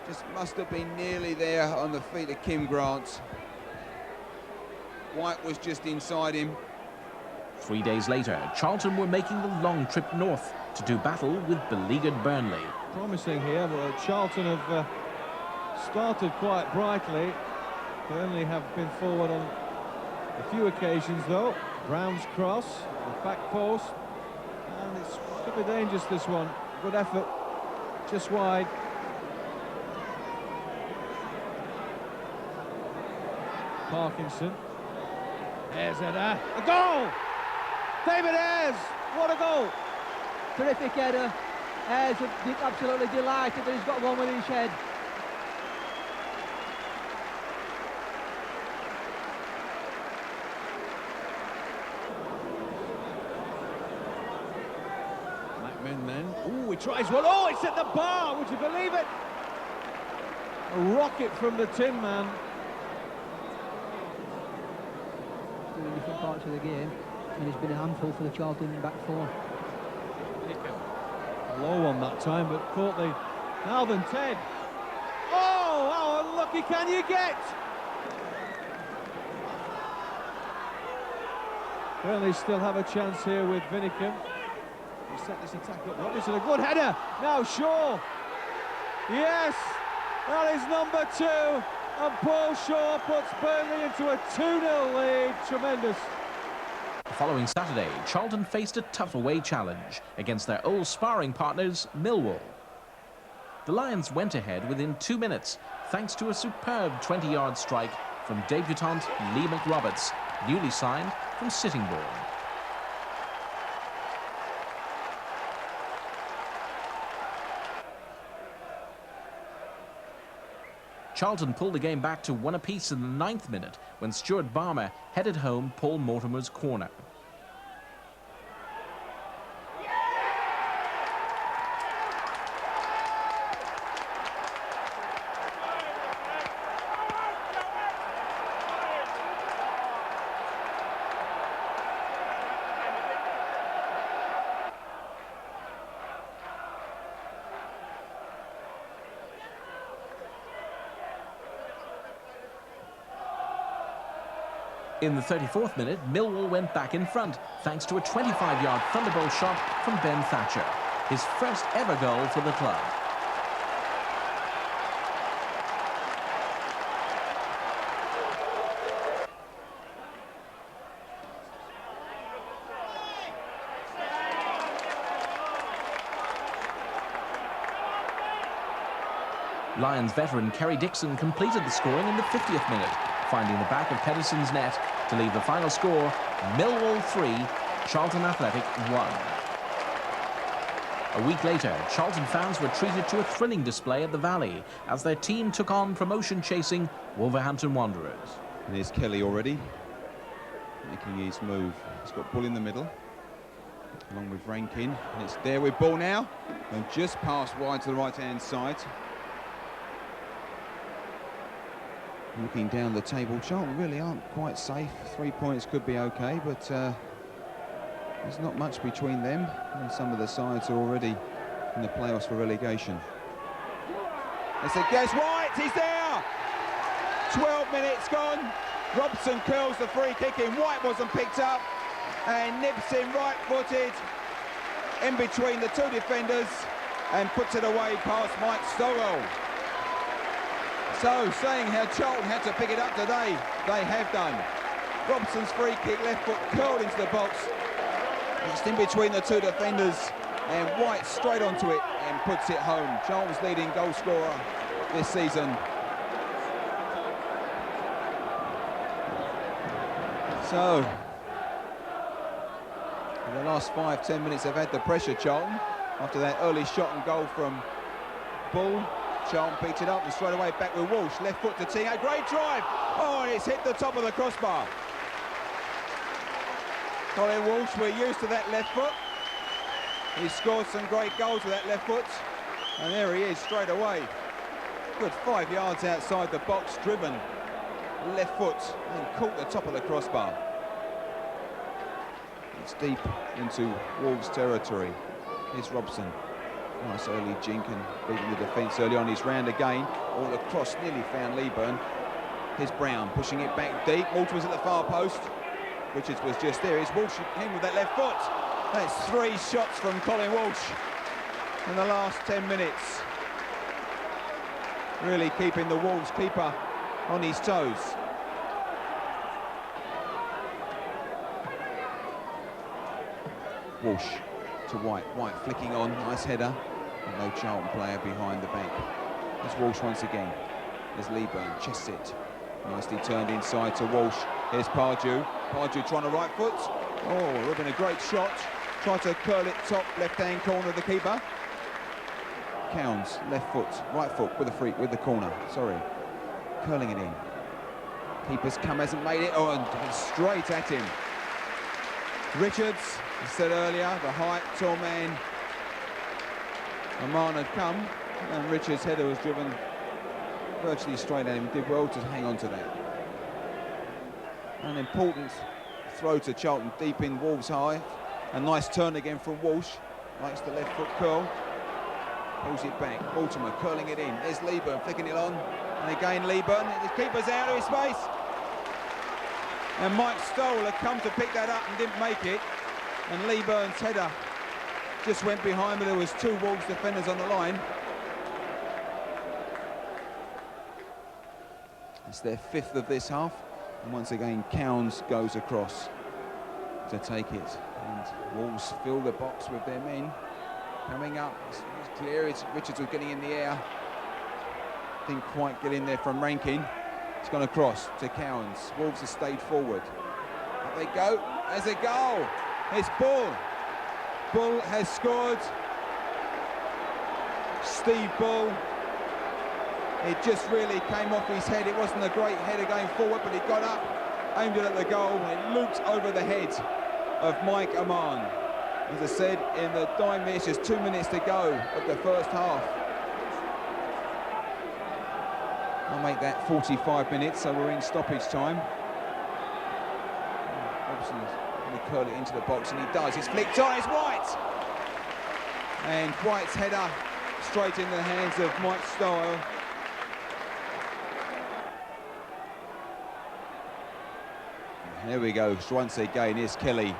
Just must have been nearly there on the feet of Kim Grant. White was just inside him. 3 days later, Charlton were making the long trip north to do battle with beleaguered Burnley. Promising here, but Charlton have started quite brightly. Burnley have been forward on a few occasions, though. Brown's cross, the back post, and it's could be dangerous, this one. Good effort, just wide. Parkinson. Ayres header. A goal! David Ayres! What a goal! Terrific header. Ayres absolutely delighted that he's got one with his head. Blackman then. Ooh, he tries one. Oh, it's at the bar. Would you believe it? A rocket from the Tin Man. In different parts of the game, and it's been a handful for the Charlton back four. Low on that time, but caught the Alvin Ted. Oh, how unlucky can you get? Burnley still have a chance here with Vinicum. He set this attack up. Robinson, a good header. Now Shaw. Yes, that is number 2. And Paul Shaw puts Burnley into a 2-0 lead. Tremendous. The following Saturday, Charlton faced a tough away challenge against their old sparring partners, Millwall. The Lions went ahead within 2 minutes, thanks to a superb 20-yard strike from debutant Lee McRoberts, newly signed from Sittingbourne. Charlton pulled the game back to 1 apiece in the 9th minute when Stuart Barmer headed home Paul Mortimer's corner. In the 34th minute, Millwall went back in front, thanks to a 25-yard thunderbolt shot from Ben Thatcher. his first ever goal for the club. Lions veteran Kerry Dixon completed the scoring in the 50th minute, finding the back of Pedersen's net to leave the final score Millwall 3, Charlton Athletic 1. A week later, Charlton fans were treated to a thrilling display at the Valley as their team took on promotion-chasing Wolverhampton Wanderers. And here's Kelly already making his move. He's got ball in the middle, along with Rankin, and it's there with ball now, and just past wide to the right-hand side. Looking down the table, Charlton really aren't quite safe. 3 points could be okay, but there's not much between them, and some of the sides are already in the playoffs for relegation. It's against White, he's there! 12 minutes gone. Robson curls the free kick in. White wasn't picked up, and nips in right-footed in between the two defenders and puts it away past Mike Stowell. So, saying how Charlton had to pick it up today, they have done. Robson's free kick, left foot curled into the box. Just in between the two defenders, and White straight onto it and puts it home. Charlton's leading goal scorer this season. So, in the last 5-10 minutes, they've had the pressure, Charlton. After that early shot and goal from Bull, Charlton picked it up and straight away back with Walsh. Left foot to Tinga, great drive! Oh, and it's hit the top of the crossbar. Colin Walsh, we're used to that left foot. He's scored some great goals with that left foot. And there he is straight away. Good 5 yards outside the box, driven. Left foot and caught the top of the crossbar. It's deep into Wolves territory. Here's Robson. Nice early jink and beating the defence early on. He's round again. All across, nearly found Leeburn. Here's Brown pushing it back deep. Walsh was at the far post. Richards was just there. Here's Walsh in with that left foot. That's 3 shots from Colin Walsh in the last 10 minutes. Really keeping the Wolves keeper on his toes. Walsh to White. White flicking on, nice header. And no Charlton player behind the back. There's Walsh once again. There's Leeburn, chest it. Nicely turned inside to Walsh. Here's Pardew. Pardew trying to right foot. Oh, would have been a great shot. Tried to curl it top left-hand corner of the keeper. Counts, left foot, right foot with the freak, with the corner. Sorry. Curling it in. Keeper's come, hasn't made it. Oh, and straight at him. Richards, I said earlier, the height, tall man. Aman had come, and Richards' header was driven virtually straight at him. Did well to hang on to that. An important throw to Charlton, deep in Wolves' high. A nice turn again from Walsh. Likes the left foot curl. Pulls it back. Baltimore curling it in. There's Leeburn flicking it on. And again Leeburn. The keeper's out of his space. And Mike Stowell had come to pick that up and didn't make it. And Leeburn's header just went behind, but there was 2 Wolves defenders on the line. It's their 5th of this half. And once again, Cowns goes across to take it. And Wolves fill the box with their men. Coming up, it's clear. Richards was getting in the air. Didn't quite get in there from Rankin. It's gone across to Cowans. Wolves have stayed forward. Up they go. There's a goal. It's Bull. Bull has scored. Steve Bull. It just really came off his head. It wasn't a great header going forward, but he got up, aimed it at the goal, and it looped over the head of Mike Aman. As I said, in the dying minutes, just 2 minutes to go of the first half. I'll make that 45 minutes, so we're in stoppage time. Robson's going to curl it into the box, and he does. It's flicked on, it's White! And White's header straight in the hands of Mike Stowell. There we go, once again, here's Kelly.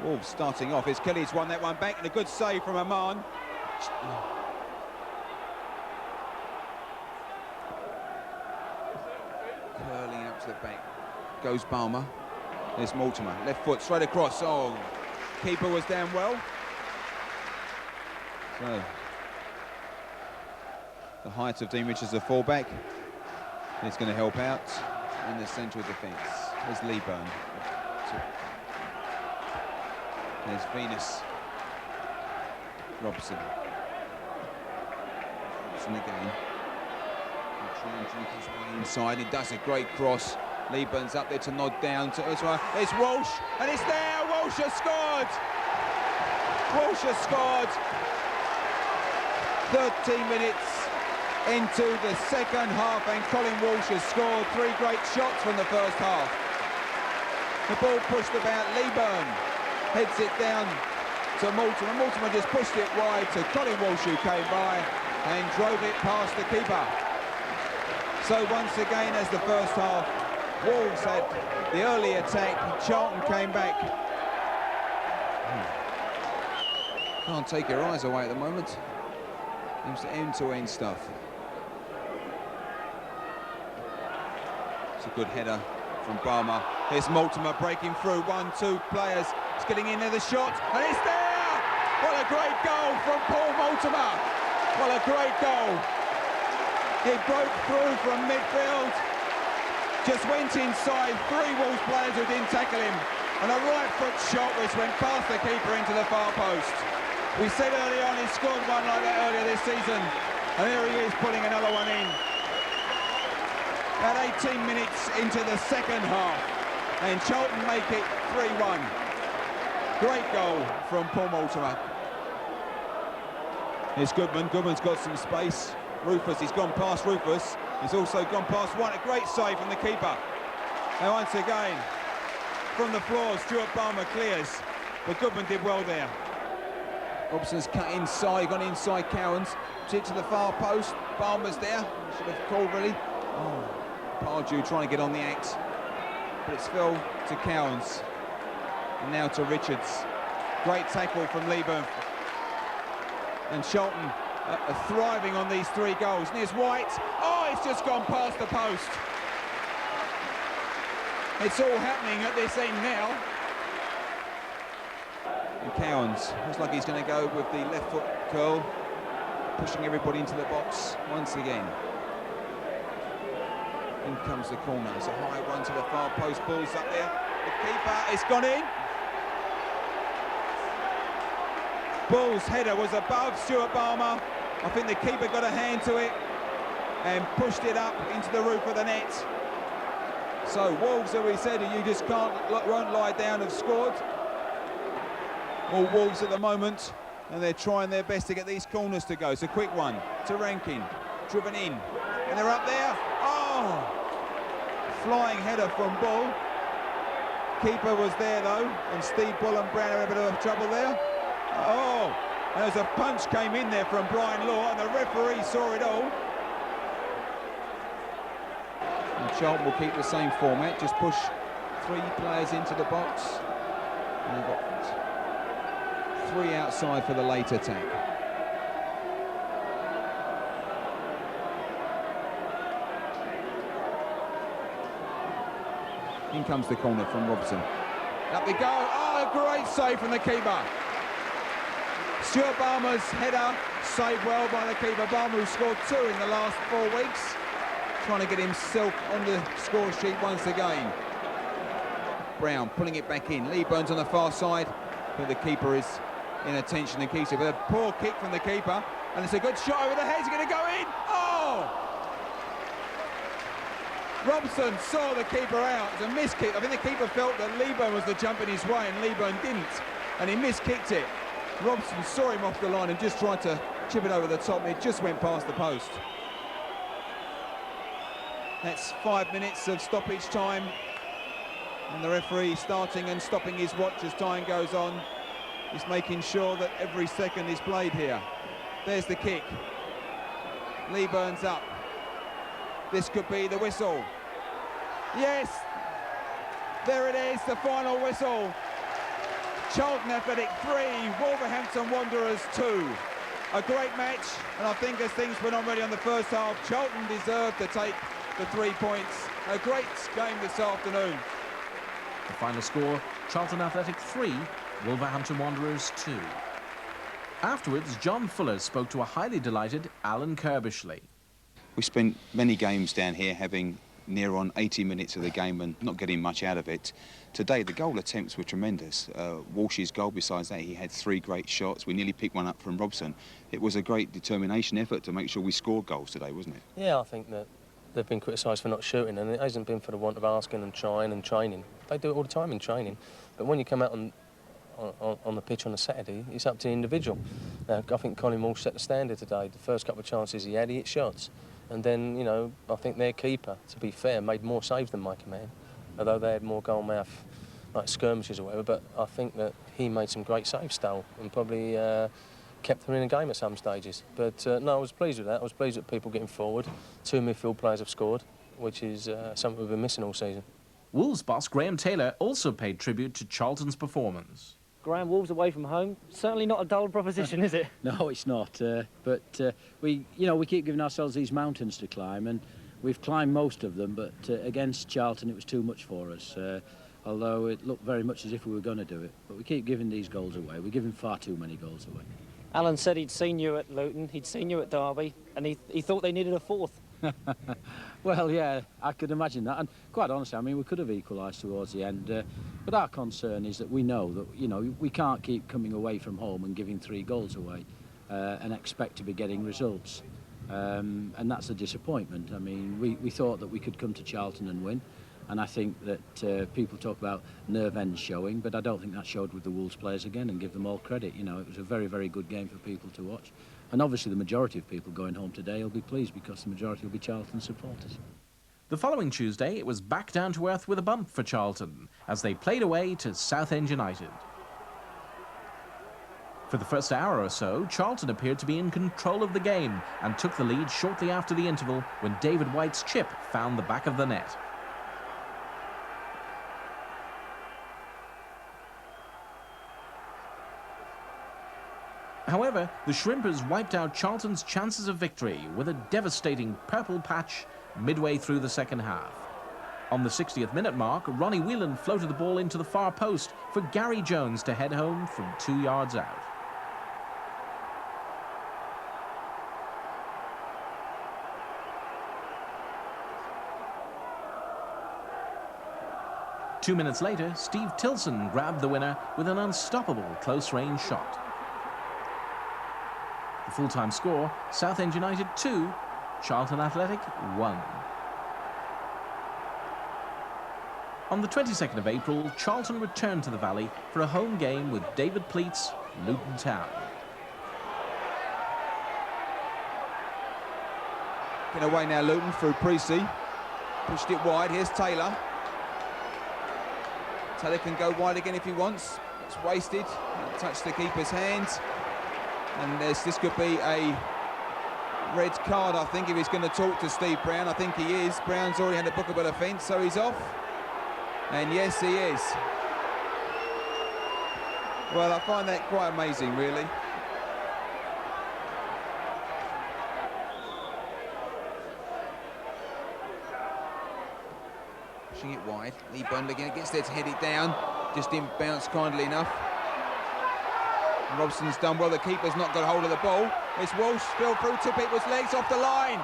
Wolves starting off. It's Kelly's won that one back, and a good save from Aman. Curling up to the back. Goes Balmer. There's Mortimer. Left foot straight across. Oh, keeper was down well. So, the height of Dean Richards, the fullback, is going to help out in the central defence. There's Leeburn. There's Venus. Robson. Robson again. He'll try and drink his way inside. He does a great cross. Leeburn's up there to nod down to Uzwa. It's Walsh, and it's there. Walsh has scored. Walsh has scored. 13 minutes into the second half, and Colin Walsh has scored 3 great shots from the first half. The ball pushed about. Leeburn heads it down to Mortimer. Mortimer just pushed it wide to Colin Walsh, who came by and drove it past the keeper. So once again, as the first half, Wolves had the early attack. Charlton came back. Can't take your eyes away at the moment. Seems to end-to-end stuff. It's a good header from Balmer. Here's Mortimer breaking through. 1-2 players. It's getting into the shot, and it's there! What a great goal from Paul Mortimer! What a great goal! He broke through from midfield. Just went inside 3 Wolves players who didn't tackle him, and a right foot shot which went past the keeper into the far post. We said early on he scored one like that earlier this season, and here he is putting another one in. About 18 minutes into the second half, and Charlton make it 3-1. Great goal from Paul Mortimer. Here's Goodman. Goodman's got some space. Rufus, he's gone past Rufus. He's also gone past one. A great save from the keeper. And once again, from the floor, Stuart Balmer clears. But Goodman did well there. Robson's cut inside, gone inside Cowans. Tip to the far post. Balmer's there. Should have called really. Oh, Pardew trying to get on the act. But it's fell to Cowans. And now to Richards. Great tackle from Leeburn. And Charlton are thriving on these 3 goals. And here's White. Oh, it's just gone past the post. It's all happening at this end now. And Cowans looks like he's going to go with the left foot curl, pushing everybody into the box once again. In comes the corner. It's a high one to the far post. Ball's up there. The keeper, it's gone in. Ball's header was above Stuart Balmer. I think the keeper got a hand to it and pushed it up into the roof of the net. So Wolves, as we said, you just won't lie down, have scored. All Wolves at the moment, and they're trying their best to get these corners to go. It's a quick one to Rankin, driven in, and they're up there. Oh! Flying header from Bull. Keeper was there though, and Steve Bull and Brown are a bit of trouble there. Oh! There's a punch came in there from Brian Law, and the referee saw it all. And Charlton will keep the same format, just push 3 players into the box. And they've got 3 outside for the late attack. In comes the corner from Robson. Up they go. Oh, a great save from the keeper. Stuart Balmer's header saved well by the keeper. Balmer, who scored 2 in the last 4 weeks, trying to get himself on the score sheet once again. Brown pulling it back in. Leeburn's on the far side, but the keeper is in attention and keeps it. But a poor kick from the keeper, and it's a good shot over the head. It's going to go in. Oh! Robson saw the keeper out. It was a missed kick. I think the keeper felt that Leeburn was the jump in his way, and Leeburn didn't, and he miskicked it. Robson saw him off the line and just tried to chip it over the top, and it just went past the post. That's 5 minutes of stoppage time, and the referee starting and stopping his watch as time goes on. He's making sure that every second is played here. There's the kick. Leeburn's up. This could be the whistle. Yes, there it is, the final whistle. Charlton Athletic 3, Wolverhampton Wanderers 2. A great match, and I think as things went on really on the first half, Charlton deserved to take the 3 points. A great game this afternoon. The final score, Charlton Athletic 3, Wolverhampton Wanderers 2. Afterwards, John Fuller spoke to a highly delighted Alan Kirbishley. We spent many games down here having near on 80 minutes of the game and not getting much out of it. Today, the goal attempts were tremendous. Walsh's goal, besides that, he had 3 great shots. We nearly picked one up from Robson. It was a great determination effort to make sure we scored goals today, wasn't it? Yeah, I think that they've been criticised for not shooting, and it hasn't been for the want of asking and trying and training. They do it all the time in training. But when you come out on the pitch on a Saturday, it's up to the individual. Now, I think Colin Walsh set the standard today. The first couple of chances he had, he hit shots. And then, you know, I think their keeper, to be fair, made more saves than Mikey Mann, although they had more goal-mouth, like skirmishes or whatever. But I think that he made some great saves still and probably kept them in a game at some stages. But no, I was pleased with that. I was pleased with people getting forward. 2 midfield players have scored, which is something we've been missing all season. Wolves boss Graham Taylor also paid tribute to Charlton's performance. Graham, Wolves away from home, certainly not a dull proposition, is it? No, it's not. But we keep giving ourselves these mountains to climb, and we've climbed most of them. But against Charlton, it was too much for us. Although it looked very much as if we were going to do it, but we keep giving these goals away. We're giving far too many goals away. Alan said he'd seen you at Luton, he'd seen you at Derby, and he thought they needed a 4th. Well, yeah, I could imagine that, and quite honestly, I mean, we could have equalised towards the end, but our concern is that we know that, you know, we can't keep coming away from home and giving 3 goals away and expect to be getting results, and that's a disappointment. I mean, we thought that we could come to Charlton and win, and I think that people talk about nerve end showing, but I don't think that showed with the Wolves players again, and give them all credit. You know, it was a very, very good game for people to watch. And obviously the majority of people going home today will be pleased because the majority will be Charlton supporters. The following Tuesday, it was back down to earth with a bump for Charlton as they played away to Southend United. For the first hour or so, Charlton appeared to be in control of the game and took the lead shortly after the interval when David White's chip found the back of the net. However, the Shrimpers wiped out Charlton's chances of victory with a devastating purple patch midway through the second half. On the 60th minute mark, Ronnie Whelan floated the ball into the far post for Gary Jones to head home from 2 yards out. Two minutes later, Steve Tilson grabbed the winner with an unstoppable close-range shot. The full-time score, Southend United 2, Charlton Athletic 1. On the 22nd of April, Charlton returned to the Valley for a home game with David Pleat's Luton Town. Getting away now, Luton through Precy. Pushed it wide, here's Taylor. Taylor can go wide again if he wants. It's wasted, touched the keeper's hands. And this could be a red card, I think, if he's going to talk to Steve Brown. I think he is. Brown's already had a bookable offence, so he's off. And yes, he is. Well, I find that quite amazing, really. Pushing it wide. Lee Bundle again gets there to head it down. Just didn't bounce kindly enough. Robson's done well, the keeper's not got hold of the ball. It's Walsh, fell through two people's legs off the line.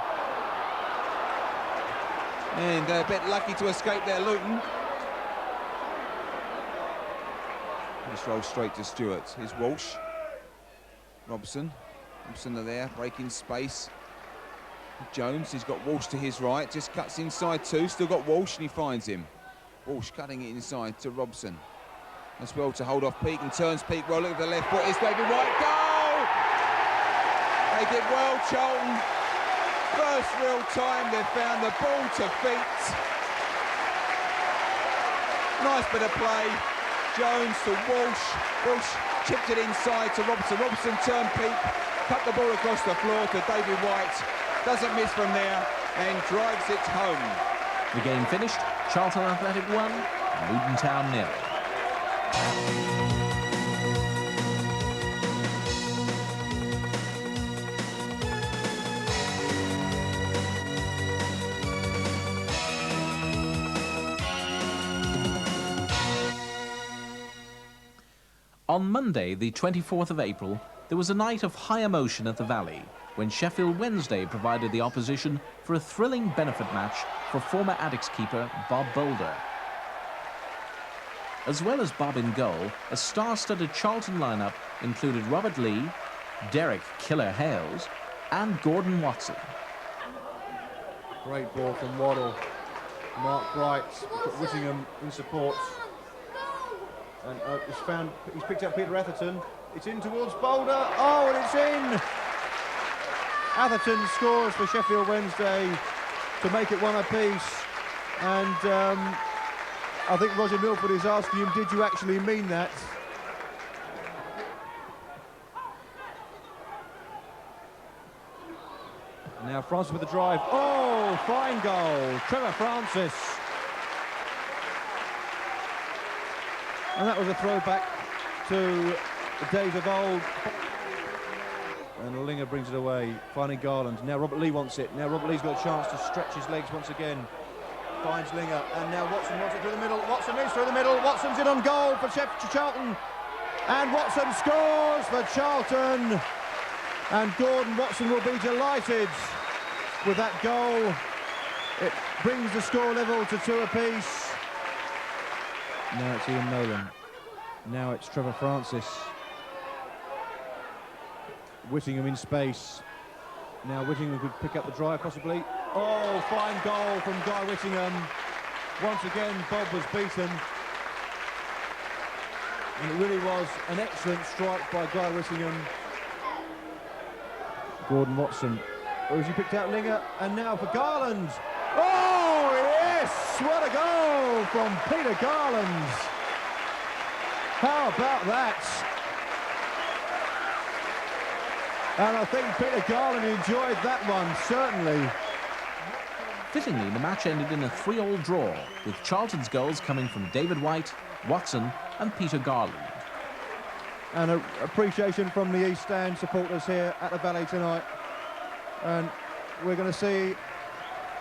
And a bit lucky to escape there, Luton. Just rolls straight to Stewart. Here's Walsh. Robson. Robson are there, breaking space. Jones, he's got Walsh to his right, just cuts inside two, still got Walsh and he finds him. Walsh cutting it inside to Robson. As well to hold off Peake and turns Peake well, look at the left foot, it's David White, goal! They did well, Charlton. First real time they've found the ball to feet. Nice bit of play. Jones to Walsh. Walsh chipped it inside to Robson. Robson turned Peake, cut the ball across the floor to David White. Doesn't miss from there and drives it home. The game finished, Charlton Athletic 1, Luton Town 0. On Monday, the 24th of April, there was a night of high emotion at the Valley when Sheffield Wednesday provided the opposition for a thrilling benefit match for former Addicks keeper Bob Boulder. As well as Bob in goal, a star-studded Charlton lineup included Robert Lee, Derek Killer Hales, and Gordon Watson. Great ball from Waddle. Mark Bright, Whittingham in support. And he's picked up Peter Atherton. It's in towards Boulder. Oh, and it's in! Atherton scores for Sheffield Wednesday to make it one apiece. And I think Roger Milford is asking him, did you actually mean that? Now Francis with the drive. Oh, fine goal. Trevor Francis. And that was a throwback to the days of old. And Linger brings it away, finding Garland. Now Robert Lee wants it. Now Robert Lee's got a chance to stretch his legs once again. Finds Linger, and now Watson wants it through the middle. Watson is through the middle. Watson's in on goal for Charlton. And Watson scores for Charlton. And Gordon Watson will be delighted with that goal. It brings the score level to 2 apiece. Now it's Ian Nolan. Now it's Trevor Francis. Whittingham in space. Now Whittingham could pick up the drive possibly. Oh, fine goal from Guy Whittingham. Once again, Bob was beaten. And it really was an excellent strike by Guy Whittingham. Gordon Watson. Or has he picked out Linger? And now for Garland. Oh, yes! What a goal from Peter Garland. How about that? And I think Peter Garland enjoyed that one, certainly. Fittingly, the match ended in a 3-all draw, with Charlton's goals coming from David White, Watson and Peter Garland. And an appreciation from the East Stand supporters here at the Valley tonight. And we're going to see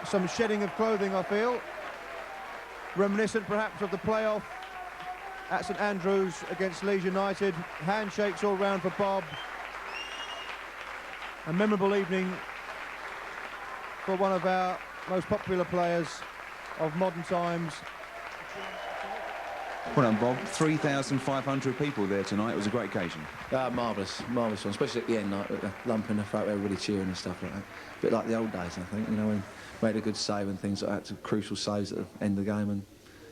some shedding of clothing, I feel. Reminiscent perhaps of the playoff at St Andrews against Leeds United. Handshakes all round for Bob. A memorable evening for one of our most popular players of modern times. Well done, Bob. 3,500 people there tonight. It was a great occasion. Marvellous one, especially at the end, like the lump in the throat, everybody cheering and stuff like that. A bit like the old days, I think, you know, when we made a good save and things like that, crucial saves at the end of the game, and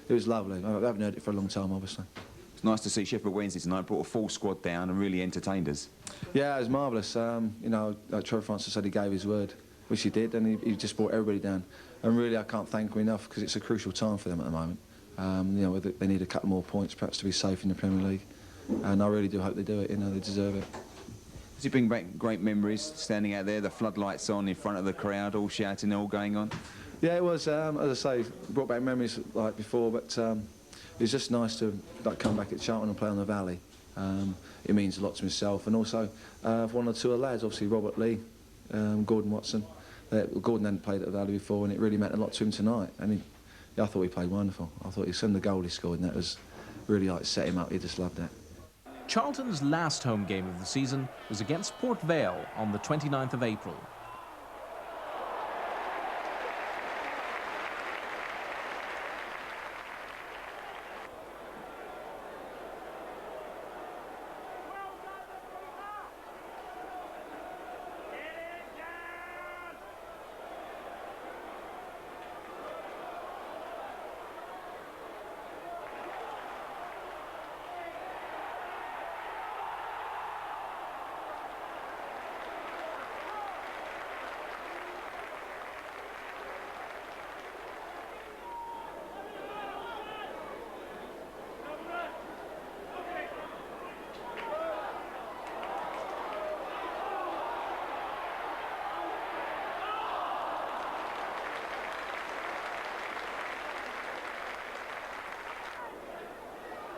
it was lovely. I haven't heard it for a long time, obviously. It's nice to see Sheffield Wednesday tonight brought a full squad down and really entertained us. Yeah, it was marvellous. You know, like Trevor Francis said, he gave his word, which he did, and he just brought everybody down. And really, I can't thank him enough, because it's a crucial time for them at the moment. You know, they need a couple more points, perhaps, to be safe in the Premier League. And I really do hope they do it. You know, they deserve it. Does it bring back great memories, standing out there, the floodlights on in front of the crowd, all shouting, all going on? Yeah, it was, as I say, brought back memories like before, but it was just nice to come back at Charlton and play on the Valley. It means a lot to myself, and also one or two of the lads, obviously Robert Lee, Gordon Watson. Gordon hadn't played at the Valley before, and it really meant a lot to him tonight. And I thought he played wonderful. I thought the goal he scored, and that was really like set him up. He just loved that. Charlton's last home game of the season was against Port Vale on the 29th of April.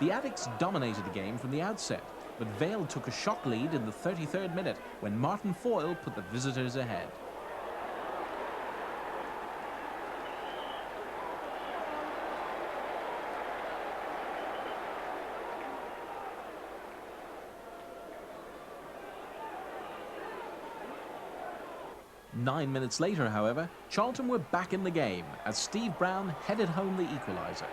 The Addicks dominated the game from the outset, but Vale took a shock lead in the 33rd minute when Martin Foyle put the visitors ahead. 9 minutes later, however, Charlton were back in the game as Steve Brown headed home the equaliser.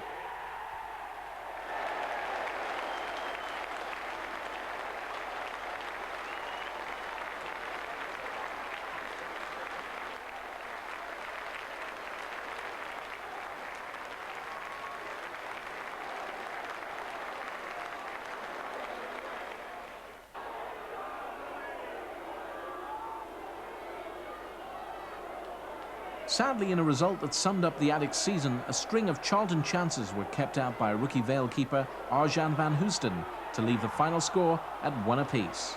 Sadly, in a result that summed up the Addicks' season, a string of Charlton chances were kept out by rookie Vale keeper Arjan van Hoesten to leave the final score at 1 apiece.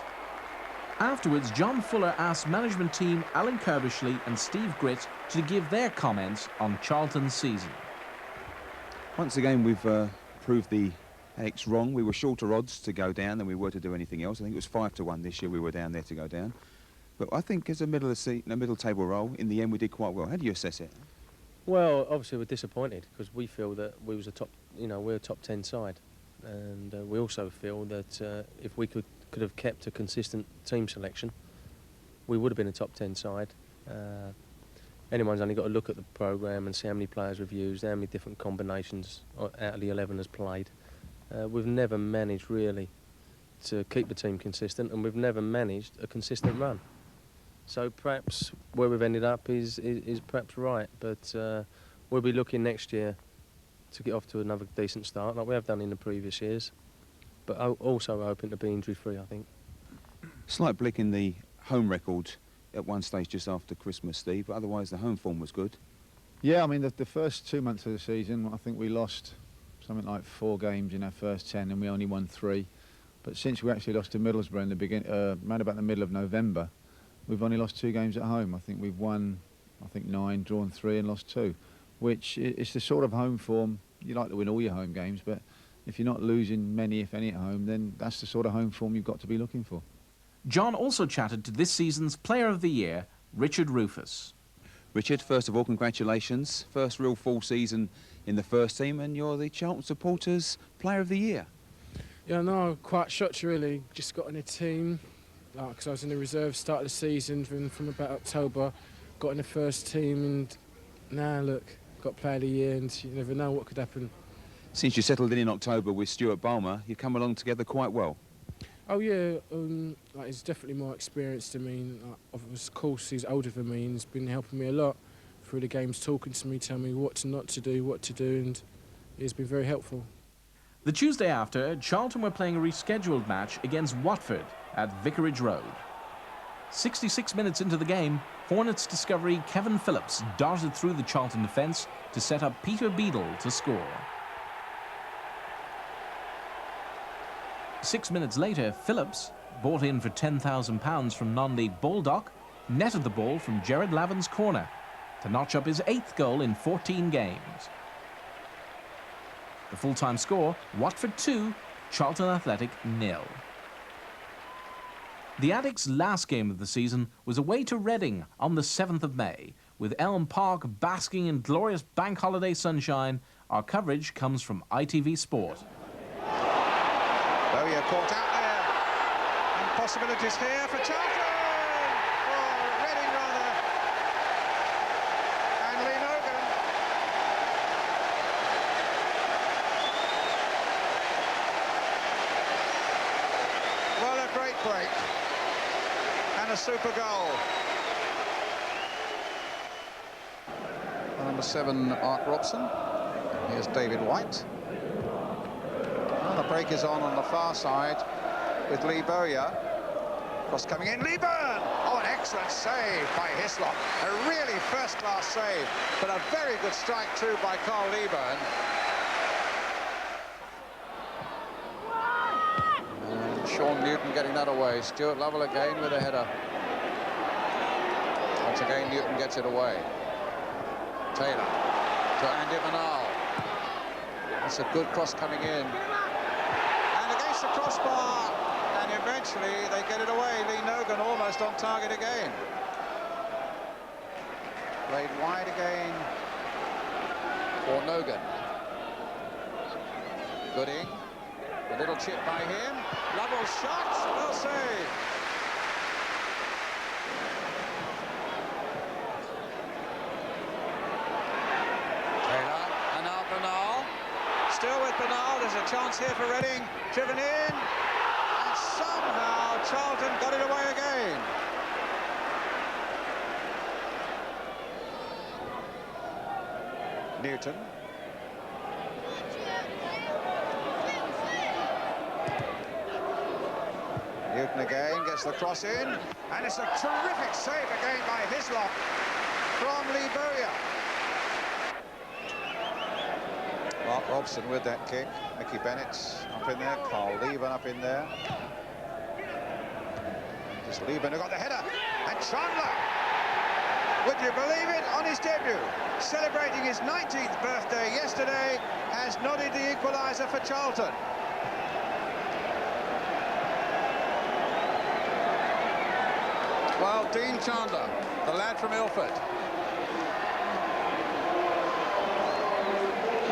Afterwards, John Fuller asked management team Alan Kirbishley and Steve Gritt to give their comments on Charlton's season. Once again, we've proved the Addicks wrong. We were shorter odds to go down than we were to do anything else. I think it was 5-1 this year we were down there to go down. But I think as a middle table role, in the end we did quite well. How do you assess it? Well, obviously we're disappointed because we feel that we was a top, we're a top 10 side, and we also feel that if we could have kept a consistent team selection, we would have been a top 10 side. Anyone's only got to look at the programme and see how many players we've used, how many different combinations out of the 11 has played. We've never managed really to keep the team consistent, and we've never managed a consistent run. So perhaps where we've ended up is perhaps right, but we'll be looking next year to get off to another decent start, like we have done in the previous years, but also hoping to be injury-free, I think. Slight blick in the home record at one stage just after Christmas, Steve, but otherwise the home form was good. Yeah, I mean, the first 2 months of the season, I think we lost something like 4 games in our first 10 and we only won 3. But since we actually lost to Middlesbrough in the beginning, around about the middle of November, we've only lost 2 games at home. I think we've won, 9, drawn 3 and lost 2, which is the sort of home form. You like to win all your home games, but if you're not losing many, if any, at home, then that's the sort of home form you've got to be looking for. John also chatted to this season's Player of the Year, Richard Rufus. Richard, first of all, congratulations. First real full season in the first team, and you're the Charlton Supporters Player of the Year. Yeah, no, quite shocked really. Just got in a team, because I was in the reserve start of the season from about October, got in the first team, and now look, got Player of the Year, and you never know what could happen. Since you settled in October with Stuart Balmer, you've come along together quite well. Oh yeah, he's definitely more experienced than me. Of course, he's older than me, and he's been helping me a lot through the games, talking to me, telling me what not to do, what to do, and he's been very helpful. The Tuesday after, Charlton were playing a rescheduled match against Watford at Vicarage Road. 66 minutes into the game, Hornets discovery Kevin Phillips darted through the Charlton defence to set up Peter Beadle to score. 6 minutes later, Phillips, bought in for £10,000 from non-league Baldock, netted the ball from Gerard Lavin's corner to notch up his 8th goal in 14 games. The full-time score, Watford 2, Charlton Athletic 0. The Addicks' last game of the season was away to Reading on the 7th of May. With Elm Park basking in glorious bank holiday sunshine, our coverage comes from ITV Sport. Bowyer caught out there, and possibilities here for Charlton, or Reading rather, and Lee Nogan. Well, a great break, and a super goal. Number 7, Art Robson. Here's David White. And the break is on the far side with Lee Bowyer. Cross coming in, Lee Byrne! Oh, an excellent save by Hislop. A really first-class save, but a very good strike too by Carl Lee Byrne. And Sean Newton getting that away. Stuart Lovell again with a header. Once again, Newton gets it away. Taylor to Andy Manal. That's a good cross coming in. The crossbar, and eventually they get it away. Lee Nogan almost on target again. Played wide again for Nogan. Gooding, a little chip by him. Lovell's shot, well saved. there's a chance here for Reading, driven in, and somehow Charlton got it away again. Newton. Newton again gets the cross in, and it's a terrific save again by Hislop from Lee Bowyer. Mark Robson with that kick. Mickey Bennett up in there. Carl Lieben up in there. Just Lieben who got the header. And Chandler, would you believe it, on his debut, celebrating his 19th birthday yesterday, has nodded the equaliser for Charlton. Well, Dean Chandler, the lad from Ilford.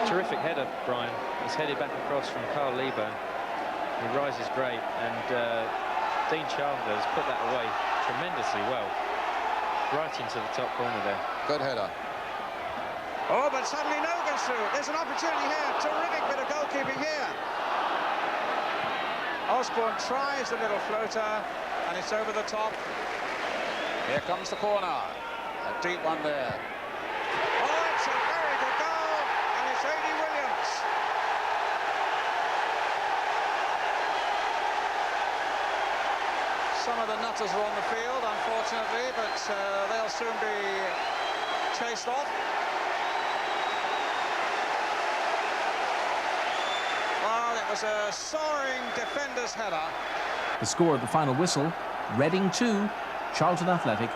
Terrific header, Brian. It's headed back across from Carl Lieben. He rises great, and Dean Chandler has put that away tremendously well, right into the top corner there. Good header. Oh, but suddenly no goes through. There's an opportunity here. Terrific bit of goalkeeping here. Osborne tries the little floater, and it's over the top. Here comes the corner. A deep one there. Oh, it's a very good goal, and it's A.D. Williams. Some of the nutters are on the field, unfortunately, but they'll soon be chased off. Well, it was a soaring defender's header. The score at the final whistle, Reading 2, Charlton Athletic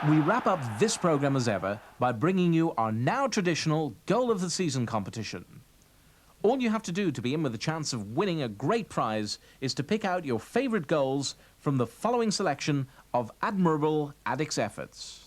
1. We wrap up this programme as ever by bringing you our now traditional Goal of the Season competition. All you have to do to be in with a chance of winning a great prize is to pick out your favourite goals from the following selection of admirable Addicks efforts.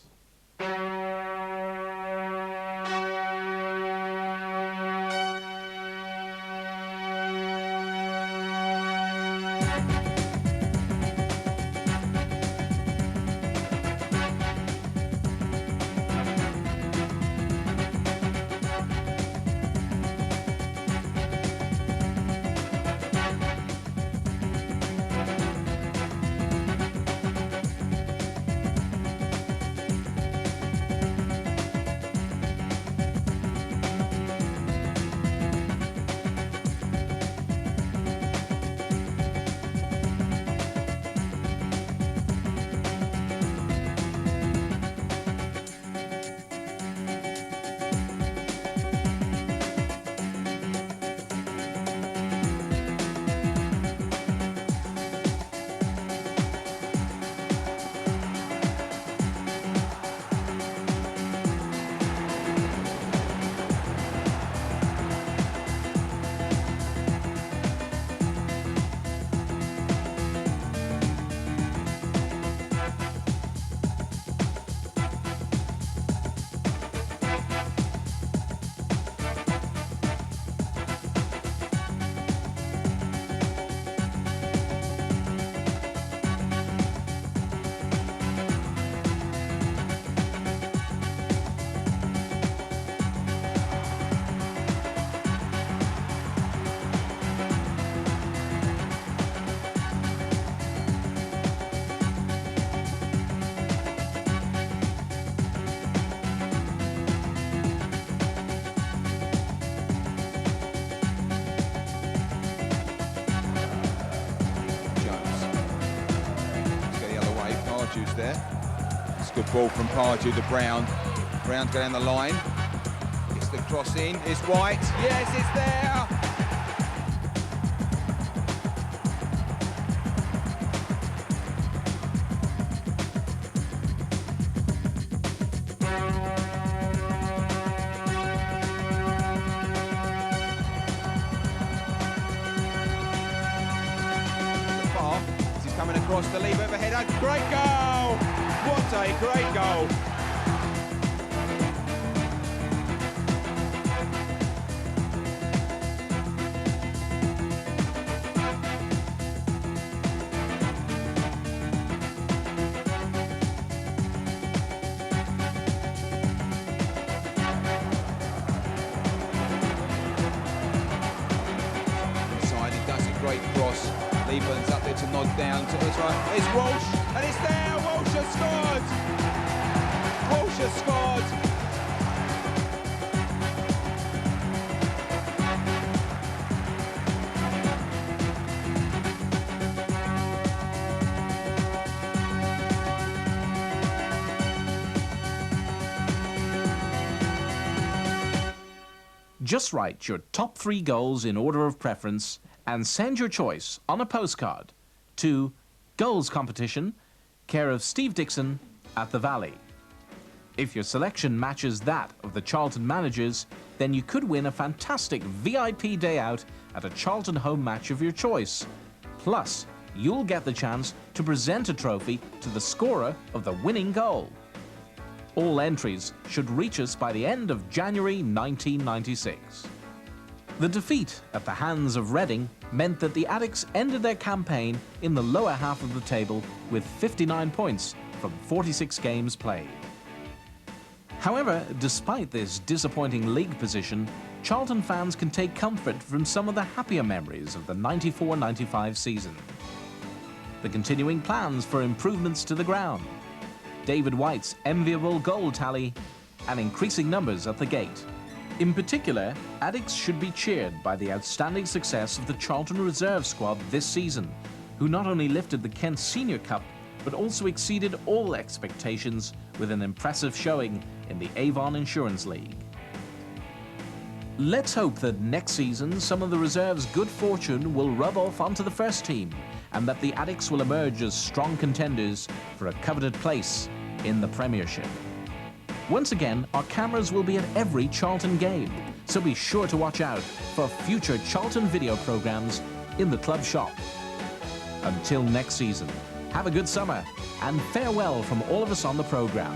There. It's a good ball from Pardew to Brown. Brown's going down the line. Gets the cross in. It's White. Yes, it's there. He's coming across the lead overhead. A great goal! What a great goal! nod down to it's right. It's Walsh, and it's there. Walsh has scored. Walsh has scored. Just write your top 3 goals in order of preference and send your choice on a postcard to Goals Competition, care of Steve Dixon at the Valley. If your selection matches that of the Charlton managers, then you could win a fantastic VIP day out at a Charlton home match of your choice. Plus, you'll get the chance to present a trophy to the scorer of the winning goal. All entries should reach us by the end of January 1996. The defeat at the hands of Reading meant that the Addicts ended their campaign in the lower half of the table with 59 points from 46 games played. However, despite this disappointing league position, Charlton fans can take comfort from some of the happier memories of the 94-95 season. The continuing plans for improvements to the ground, David White's enviable goal tally, and increasing numbers at the gate. In particular, Addicts should be cheered by the outstanding success of the Charlton reserve squad this season, who not only lifted the Kent Senior Cup, but also exceeded all expectations with an impressive showing in the Avon Insurance League. Let's hope that next season some of the reserve's good fortune will rub off onto the first team, and that the Addicts will emerge as strong contenders for a coveted place in the Premiership. Once again, our cameras will be at every Charlton game, so be sure to watch out for future Charlton video programmes in the club shop. Until next season, have a good summer, and farewell from all of us on the programme.